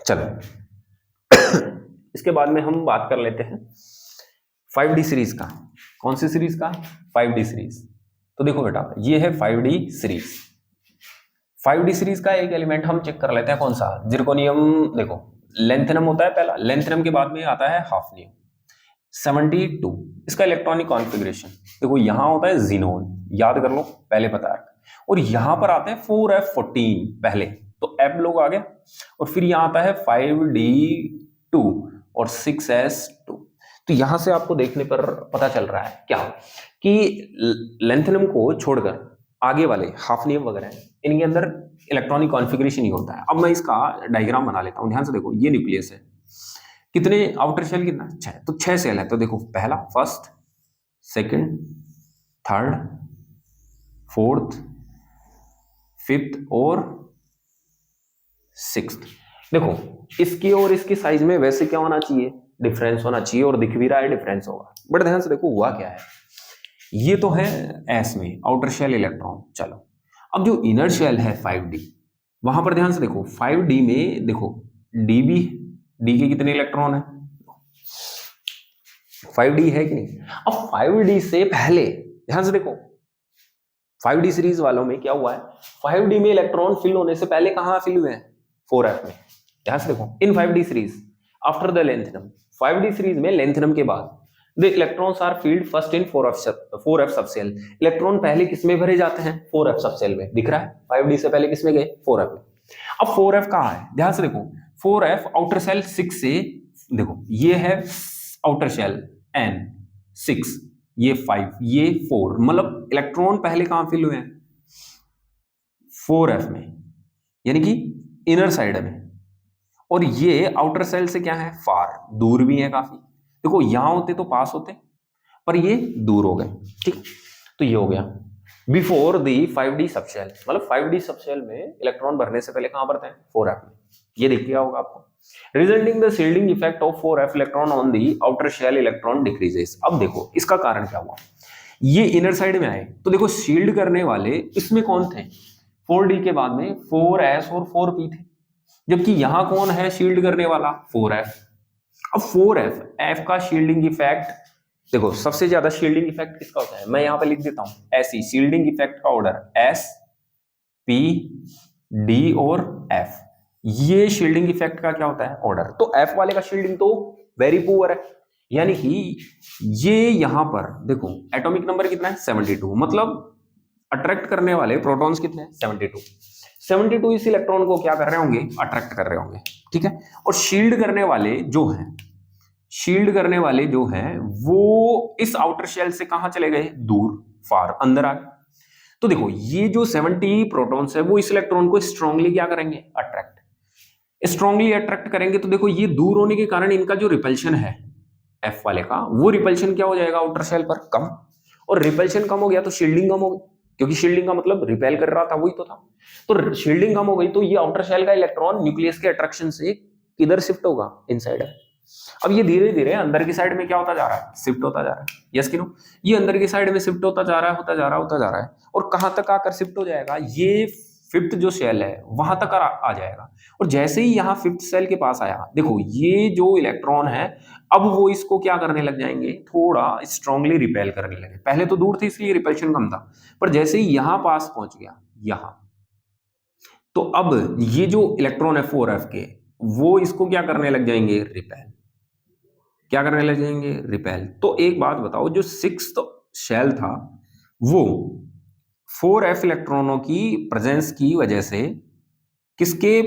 चलो इसके बाद में हम बात कर लेते हैं 5D सीरीज का. कौन सी सीरीज का? 5D series. तो देखो बेटा ये है 5D सीरीज. 5D सीरीज का एक एलिमेंट हम चेक कर लेते हैं. कौन सा? जिरकोनियम. देखो लेंथेनम होता है पहला, लेंथेनम के बाद में आता है हाफनियम. 72 इसका इलेक्ट्रॉनिक कॉन्फ़िगरेशन. देखो यहां होता है जीनोन, याद कर लो पहले पता है, और यहां पर आते हैं 4f14 पहले. तो F लोग आ गया, और फिर यहाँ आता है 5d2 और 6s2। तो यहां से आपको देखने पर पता चल रहा है क्या कि लेंथनम को छोड़कर आगे वाले हाफनियम वगैरह इनके अंदर इलेक्ट्रॉनिक कॉन्फ़िगरेशन ही होता है। अब मैं इसका डायग्राम बना लेता हूं, ध्यान से देखो। ये न्यूक्लियस है, कितने आउटर शेल कितना 6, तो 6 सेल है। तो देखो पहला, first, second, third, fourth, fifth और सिक्स्थ। देखो इसकी और इसकी साइज में वैसे क्या होना चाहिए, डिफरेंस होना चाहिए, और दिख भी रहा है डिफरेंस होगा। बट ध्यान से देखो हुआ क्या है, ये तो है एस में आउटर शेल इलेक्ट्रॉन। चलो अब जो इनर शेल है 5d, वहां पर ध्यान से देखो 5d में देखो डी भी, डी के कितने इलेक्ट्रॉन है, 5d है कि नहीं। अब 5d से पहले ध्यान से देखो 5d सीरीज वालों में क्या हुआ है, 5d में इलेक्ट्रॉन फिल होने से पहले कहां फिल हुए हैं, 4f में। ध्यान से देखो in 5d series after the lanthanum, 5d series में लेंथनम के बाद the electrons are filled first in 4f subshell. Electron पहले किस में भरे जाते हैं, 4f सबसेल में। दिख रहा है 5d से पहले किस में गए, 4f में। अब 4f कहां है, ध्यान से देखो 4f आउटर सेल 6 से, देखो ये है आउटर शेल n 6, ये 5, ये 4, मतलब इलेक्ट्रॉन पहले कहां फिल हुए हैं, 4f में, यानी कि इनर साइड में। और ये आउटर सेल से क्या है, फार, दूर भी है काफी। देखो यहां होते तो पास होते, पर ये दूर हो गए, ठीक। तो ये हो गया बिफोर दी 5d सबशेल, मतलब 5d सबशेल में इलेक्ट्रॉन भरने से पहले कहां भरते हैं, 4f में। ये दिख गया होगा आपको। Resulting the shielding effect of 4f electron on the outer shell electron decreases. अब देखो इसका कारण क्या हुआ, ये इनर साइड में आए तो देखो शील्ड करने वाले इसमें कौन थे, 4d के बाद में 4s और 4p थे, जबकि यहां कौन है शील्ड करने वाला, 4f। अब 4f, f का शील्डिंग इफेक्ट, देखो सबसे ज्यादा शील्डिंग इफेक्ट किसका होता है, मैं यहां पे लिख देता हूं ऐसी शील्डिंग इफेक्ट का ऑर्डर s, p, d और f। ये शील्डिंग इफेक्ट का क्या होता है, ऑर्डर। तो f वाले का शील्डिंग तो वेरी पुअर है, यानी कि ये यहां पर देखो एटॉमिक नंबर कितना है, 72, मतलब अट्रैक्ट करने वाले प्रोटॉन्स कितने हैं, 72 इस इलेक्ट्रॉन को क्या कर रहे होंगे, अट्रैक्ट कर रहे होंगे, ठीक है। और शील्ड करने वाले जो हैं, शील्ड करने वाले जो हैं वो इस आउटर शेल से कहां चले गए, दूर, फार, अंदर आ गए। तो देखो ये जो 70 प्रोटॉन्स है वो इस इलेक्ट्रॉन को स्ट्रांगली क्या करेंगे, अट्रैक्ट, स्ट्रांगली अट्रैक्ट करेंगे। तो देखो ये दूर होने के कारण इनका जो रिपल्शन है एफ वाले का, वो रिपल्शन क्या हो जाएगा आउटर शेल पर, कम। और रिपल्शन कम हो गया तो शील्डिंग कम हो गई, क्योंकि शील्डिंग का मतलब रिपेल कर रहा था, वही तो था। तो शील्डिंग कम हो गई तो ये आउटर शेल का इलेक्ट्रॉन न्यूक्लियस के अट्रैक्शन से किधर शिफ्ट होगा, इनसाइड है। अब ये धीरे धीरे अंदर की साइड में क्या होता जा रहा है, शिफ्ट होता जा रहा है, यस कि नो। ये अंदर की साइड में शिफ्ट होता जा रहा है, होता जा रहा है, होता जा रहा है, और कहां तक आकर शिफ्ट हो जाएगा, ये फिफ्थ जो सेल है वहां तक आ जाएगा। और जैसे ही यहाँ फिफ्थ सेल के पास आया, देखो ये जो इलेक्ट्रॉन है अब वो इसको क्या करने लग जाएंगे, थोड़ा स्ट्रांगली रिपेल करने लगे। पहले तो दूर थे इसलिए रिपल्शन कम था, पर जैसे ही यहां पास पहुंच गया यहां, तो अब ये जो इलेक्ट्रॉन है 4f के, वो इसको क्या करने लग जाएंगे, रिपेल। क्या करने लग जाएंगे, रिपेल। तो एक बात बताओ, जो सिक्स्थ शेल था वो 4f इलेक्ट्रॉनों की प्रेजेंस की वजह से किसके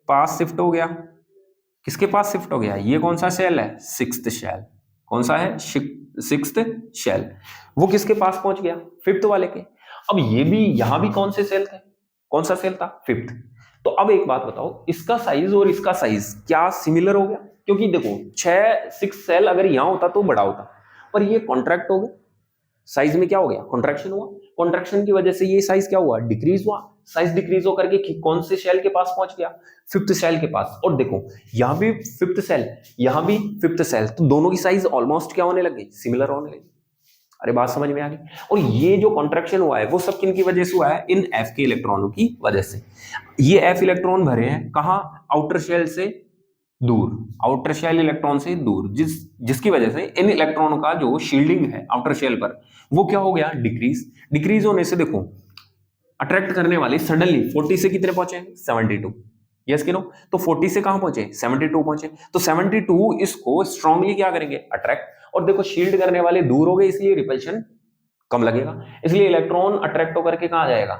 पास शिफ्ट हो गया, किसके पास शिफ्ट हो गया, ये कौन सा शेल है, सिक्स्थ शेल। कौन सा है, सिक्स्थ शेल। वो किसके पास पहुंच गया, फिफ्थ वाले के। अब ये भी, यहां भी कौन से सेल थे, कौन सा सेल था, फिफ्थ। तो अब एक बात बताओ, इसका साइज और इसका साइज क्या सिमिलर हो गया, क्योंकि देखो 6 सेल अगर यहां होता तो बड़ा होता, पर ये कॉन्ट्रैक्ट हो गया, साइज में क्या हो गया, कॉन्ट्रैक्शन हुआ। कॉन्ट्रैक्शन की वजह से ये साइज क्या हुआ, डिक्रीज हुआ। साइज डिक्रीज होकर के कौन से सेल के पास पहुंच गया, फिफ्थ सेल के पास। और देखो यहां भी फिफ्थ सेल, यहां भी फिफ्थ सेल, तो दोनों की साइज ऑलमोस्ट क्या होने लगी, सिमिलर होने लगी। अरे बात समझ में आ गई। और ये जो कॉन्ट्रैक्शन हुआ है वो सब किन की वजह से हुआ है, इन एफ के इलेक्ट्रॉनों की वजह से। ये एफ इलेक्ट्रॉन भरे हैं कहां, आउटर शेल से दूर, आउटर शेल इलेक्ट्रॉन से दूर, जिसकी वजह से इन इलेक्ट्रॉनों का जो शील्डिंग है आउटर शेल पर वो क्या हो गया, डिक्रीज। डिक्रीज होने से देखो अट्रैक्ट करने वाले सडनली 40 से कितने पहुंचे, 72, यस कि नो। तो 40 से कहां पहुंचे, 72 पहुंचे। तो 72 इसको स्ट्रांगली क्या करेंगे, अट्रैक्ट। और देखो शील्ड करने वाले दूर हो गए इसलिए रिपल्शन कम लगेगा, इसलिए इलेक्ट्रॉन अट्रैक्ट होकर के कहां जाएगा,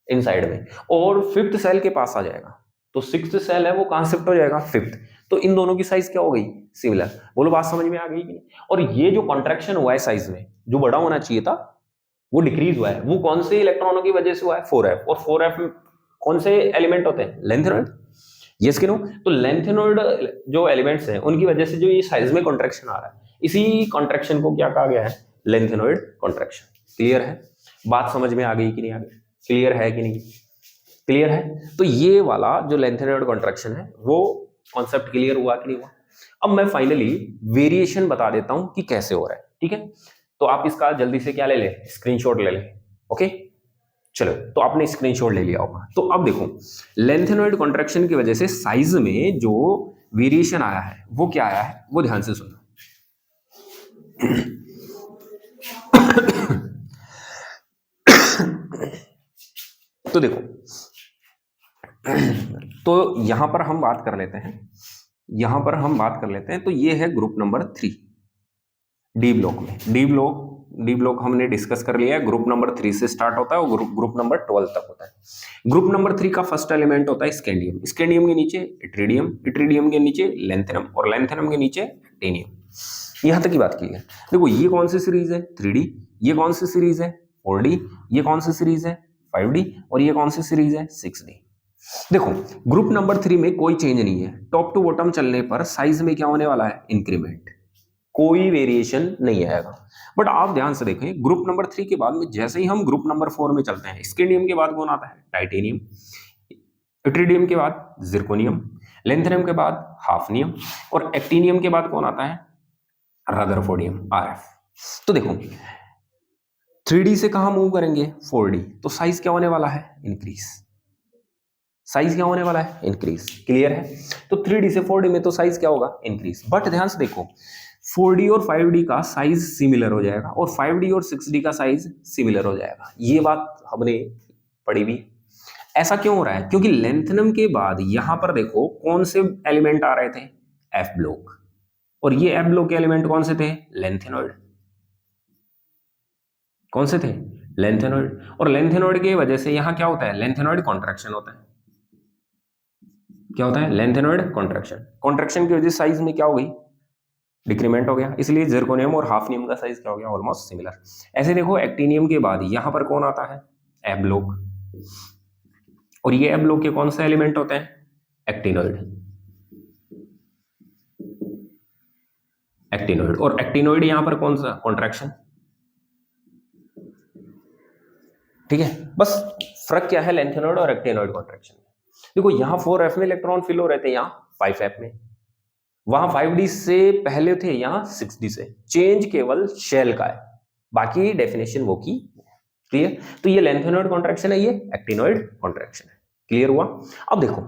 इनसाइड में, और फिफ्थ सेल के पास आ जाएगा, तो सिक्स्थ सेल है वो कहां शिफ्ट हो जाएगा, फिफ्थ। तो इन दोनों की साइज क्या हो गई, सिमिलर। बोलो बात समझ में आ गई कि नहीं? और ये जो कॉन्ट्रैक्शन हुआ है साइज में, जो बड़ा होना चाहिए था वो डिक्रीज हुआ है, वो कौन से इलेक्ट्रॉनों की वजह से हुआ है, 4f। और 4f में कौन से एलिमेंट होते हैं, लेंथेनॉइड। यस कि नो? तो लेंथेनॉइड जो एलिमेंट्स हैं उनकी वजह से जो ये साइज में कॉन्ट्रैक्शन आ रहा है, इसी कॉन्ट्रैक्शन को क्या कहा गया है, लेंथेनॉइड कॉन्ट्रैक्शन। क्लियर है? बात समझ में आ गई कि नहीं आ गई? क्लियर है कि नहीं? क्लियर है? तो ये वाला जो लेंथेनॉइड कॉन्ट्रैक्शन है वो कॉन्सेप्ट क्लियर हुआ कि नहीं हुआ? अब मैं फाइनली वेरिएशन बता देता हूं कि कैसे हो रहा है, ठीक है? तो आप इसका जल्दी से क्या ले ले, स्क्रीनशॉट ले ले। ओके, चलो, तो आपने स्क्रीनशॉट ले लिया होगा। तो अब देखो, लेंथेनॉइड कॉन्ट्रैक्शन की वजह से साइज में जो वेरिएशन आया है वो क्या आया है, वो ध्यान से सुनो। तो देखो, तो यहां पर हम बात कर लेते हैं, तो ये है ग्रुप नंबर 3 डी ब्लॉक में। डी ब्लॉक हमने डिस्कस कर लिया है, ग्रुप नंबर 3 से स्टार्ट होता है और ग्रुप नंबर 12 तक होता है। ग्रुप नंबर 3 का फर्स्ट एलिमेंट होता है स्कैंडियम, स्कैंडियम के नीचे इट्रिडियम, इट्रिडियम के नीचे लेंथेनम, और लेंथेनम के नीचे एक्टिनियम। यहां तक की बात की है। देखो, ये कौन सी सीरीज है, 3D, ये कौन सी सीरीज है, 4D, ये कौन सी सीरीज है, 5D, और ये कौन सी सीरीज है, 6D। देखो, ग्रुप नंबर 3 में कोई चेंज नहीं है, टॉप टू बॉटम चलने पर साइज में क्या होने वाला है, इंक्रीमेंट, कोई वेरिएशन नहीं आएगा। बट आप ध्यान से देखें, ग्रुप नंबर 3 के बाद में जैसे ही हम ग्रुप नंबर 4 में चलते हैं, स्कैंडियम के बाद कौन आता है, टाइटेनियम, इट्रिडियम के बाद जिरकोनियम, लेंथेनियम के बाद हाफनियम, और एक्टिनियम के बाद कौन आता है, रदरफोर्डियम, RF। तो देखो, 3D से कहां मूव करेंगे, 4D, तो साइज क्या होने वाला है, इंक्रीज। साइज क्या होने वाला है, इंक्रीज। क्लियर है? तो 3D से 4D में तो साइज क्या होगा, इंक्रीज। बट ध्यान से देखो, 4D और 5D का साइज सिमिलर हो जाएगा, और 5D और 6D का साइज सिमिलर हो जाएगा। ये बात हमने पढ़ी भी। ऐसा क्यों हो रहा है, क्योंकि लेंथेनम के बाद यहां पर देखो कौन से एलिमेंट आ रहे थे, F ब्लॉक, और ये F ब्लॉक के एलिमेंट कौन से थे, लेंथेनॉइड। कौन से थे, लेंथेनॉइड। और लेंथेनॉइड की वजह से यहां क्या होता है, लेंथेनॉइड कॉन्ट्रैक्शन होता है। क्या होता है, लेंथेनॉइड कॉन्ट्रैक्शन। कॉन्ट्रैक्शन की वजह से साइज में क्या हो गई, डिक्रीमेंट हो गया, इसलिए जिरकोनियम और हाफनियम का साइज क्या हो गया, ऑलमोस्ट सिमिलर। ऐसे देखो, एक्टिनियम के बाद यहां पर कौन आता है, F ब्लॉक, और ये F ब्लॉक के कौन से एलिमेंट होते हैं, एक्टिनॉइड। एक्टिनॉइड, और एक्टिनॉइड यहां पर कौन सा, कॉन्ट्रैक्शन। ठीक है, बस फर्क क्या है लेंथेनॉइड और एक्टिनॉइड कॉन्ट्रैक्शन में। देखो, यहां 4f में इलेक्ट्रॉन फिल हो रहे थे, यहां 5f में, वहां 5D से पहले थे, यहां 6D से। चेंज केवल शेल का है, बाकी डेफिनेशन वो की। क्लियर? तो ये लेंथेनॉइड कॉन्ट्रैक्शन है, ये एक्टिनॉइड कॉन्ट्रैक्शन है। क्लियर हुआ? अब देखो,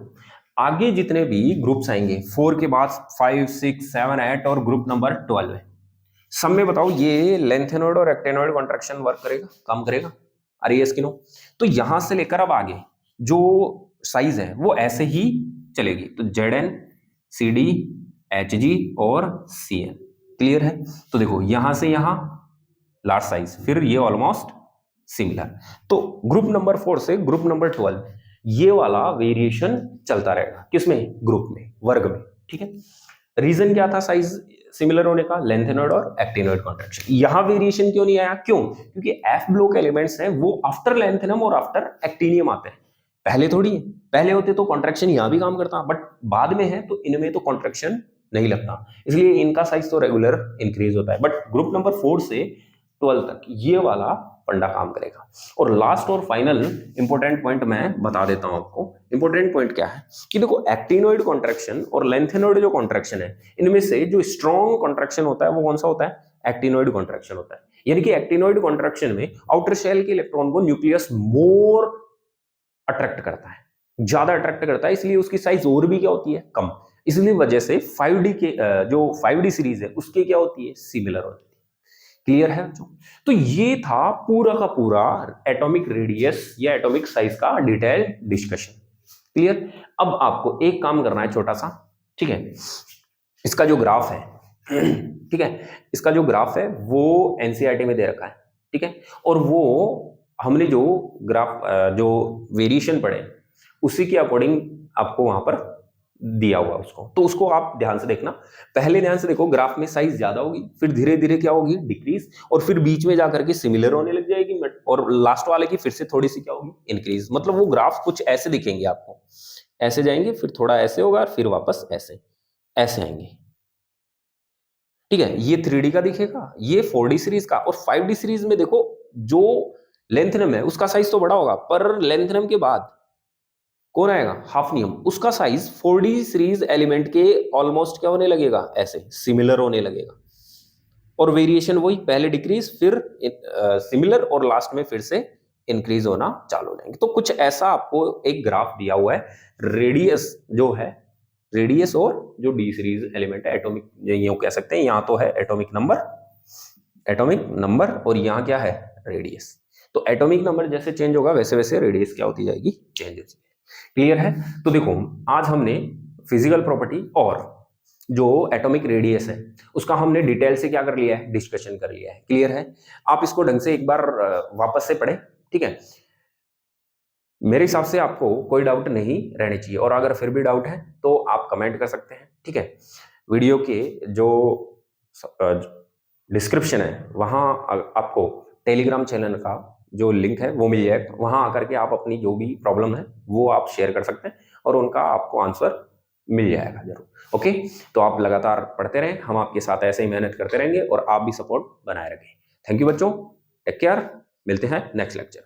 आगे जितने भी ग्रुप्स आएंगे 4 के बाद 5, 6, 7, 8 और ग्रुप नंबर 12 है, सब में बताओ ये लेंथेनॉइड और एक्टिनॉइड कॉन्ट्रैक्शन वर्क करेगा, काम करेगा? अरे यस कि नो? तो यहां से लेकर अब आगे जो साइज है वो ऐसे ही चलेगी, तो Zn, Cd, Hg और Cn। क्लियर है? तो देखो, यहां से यहां लार्ज साइज, फिर ये ऑलमोस्ट सिमिलर। तो ग्रुप नंबर 4 से ग्रुप नंबर 12 ये वाला वेरिएशन चलता रहेगा, किसमें, ग्रुप में, वर्ग में। ठीक है? रीजन क्या था साइज सिमिलर होने का, लेंथेनॉइड और एक्टिनॉइड कॉन्ट्रैक्शन। यहां वेरिएशन क्यों नहीं आया, क्यों, क्योंकि F ब्लॉक एलिमेंट्स हैं वो आफ्टर लेंथेनम और आफ्टर एक्टिनियम आते हैं, पहले थोड़ी है। पहले होते तो कॉन्ट्रैक्शन यहां भी काम करता, बट बाद में है तो इनमें तो कॉन्ट्रैक्शन नहीं लगता, इसलिए इनका साइज तो रेगुलर इंक्रीज होता है। बट ग्रुप नंबर 4 से 12 तक ये वाला फंडा काम करेगा। और लास्ट और फाइनल इंपॉर्टेंट पॉइंट मैं बता देता हूं आपको। इंपॉर्टेंट पॉइंट क्या है कि देखो, एक्टिनॉइड कॉन्ट्रैक्शन और लेंथेनॉइड जो कॉन्ट्रैक्शन है, इनमें से जो स्ट्रॉन्ग कॉन्ट्रैक्शन होता है वो कौन सा होता है, एक्टिनॉइड कॉन्ट्रैक्शन होता है। यानी कि एक्टिनॉइड कॉन्ट्रैक्शन में आउटर शेल के इलेक्ट्रॉन को न्यूक्लियस मोर अट्रैक्ट करता है, ज्यादा अट्रैक्ट करता है, इसलिए उसकी साइज और भी क्या होती है, कम। इसलिए वजह से 5D के जो 5D सीरीज है उसके क्या होती है, सिमिलर होती है। क्लियर है बच्चों? तो ये था पूरा का पूरा एटॉमिक रेडियस या एटॉमिक साइज का डिटेल डिस्कशन। क्लियर? अब आपको एक काम करना है छोटा सा, ठीक है? इसका जो ग्राफ है, ठीक है, इसका जो ग्राफ है वो एनसीईआरटी में दे रखा है, ठीक है, और वो हमने जो ग्राफ जो वेरिएशन पढ़े उसी के अकॉर्डिंग आपको वहां पर दिया हुआ उसको, तो उसको आप ध्यान से देखना। पहले ध्यान से देखो, ग्राफ में साइज ज्यादा होगी, फिर धीरे धीरे क्या होगी, डिक्रीज, और फिर बीच में जाकर के सिमिलर होने लग जाएगी, और लास्ट वाले की फिर से थोड़ी सी क्या होगी, इंक्रीज। मतलब वो ग्राफ कुछ ऐसे दिखेंगे आपको, ऐसे जाएंगे, फिर थोड़ा ऐसे होगा, फिर वापस ऐसे ऐसे आएंगे। ठीक है, ये 3D का दिखेगा, ये 4D सीरीज का। और 5D सीरीज में देखो, जो लेंथनम है उसका साइज तो बड़ा होगा, पर लेंथनम के बाद कौन आएगा, हाफनियम, उसका साइज 4D सीरीज एलिमेंट के ऑलमोस्ट क्या होने लगेगा, ऐसे सिमिलर होने लगेगा। और वेरिएशन वही, पहले डिक्रीज, फिर सिमिलर, और लास्ट में फिर से इंक्रीज होना चालू हो जाएंगे। तो कुछ ऐसा आपको एक ग्राफ दिया हुआ है। रेडियस जो है, रेडियस और जो डी सीरीज एलिमेंट है, एटॉमिक यूं कह सकते हैं, यहां तो है एटॉमिक नंबर, और यहां क्या है, रेडियस। तो एटॉमिक नंबर जैसे चेंज होगा वैसे वैसे रेडियस क्या होती जाएगी, चेंज होती जाएगी। क्लियर है? तो देखो, आज हमने फिजिकल प्रॉपर्टी और जो एटॉमिक रेडियस है उसका हमने डिटेल से क्या कर लिया है, डिस्कशन कर लिया है। क्लियर है? आप इसको ढंग से एक बार वापस से पढ़ें। ठीक है, मेरे हिसाब से आपको कोई डाउट नहीं रहने चाहिए, और अगर फिर भी डाउट है तो आप कमेंट कर सकते हैं। ठीक है, वीडियो के जो डिस्क्रिप्शन है वहां आपको टेलीग्राम चैनल का जो लिंक है वो मिल जाएगा, वहां आकर के आप अपनी जो भी प्रॉब्लम है वो आप शेयर कर सकते हैं, और उनका आपको आंसर मिल जाएगा जरूर। ओके, तो आप लगातार पढ़ते रहें, हम आपके साथ ऐसे ही मेहनत करते रहेंगे, और आप भी सपोर्ट बनाए रखें। थैंक यू बच्चों, टेक केयर, मिलते हैं नेक्स्ट लेक्चर।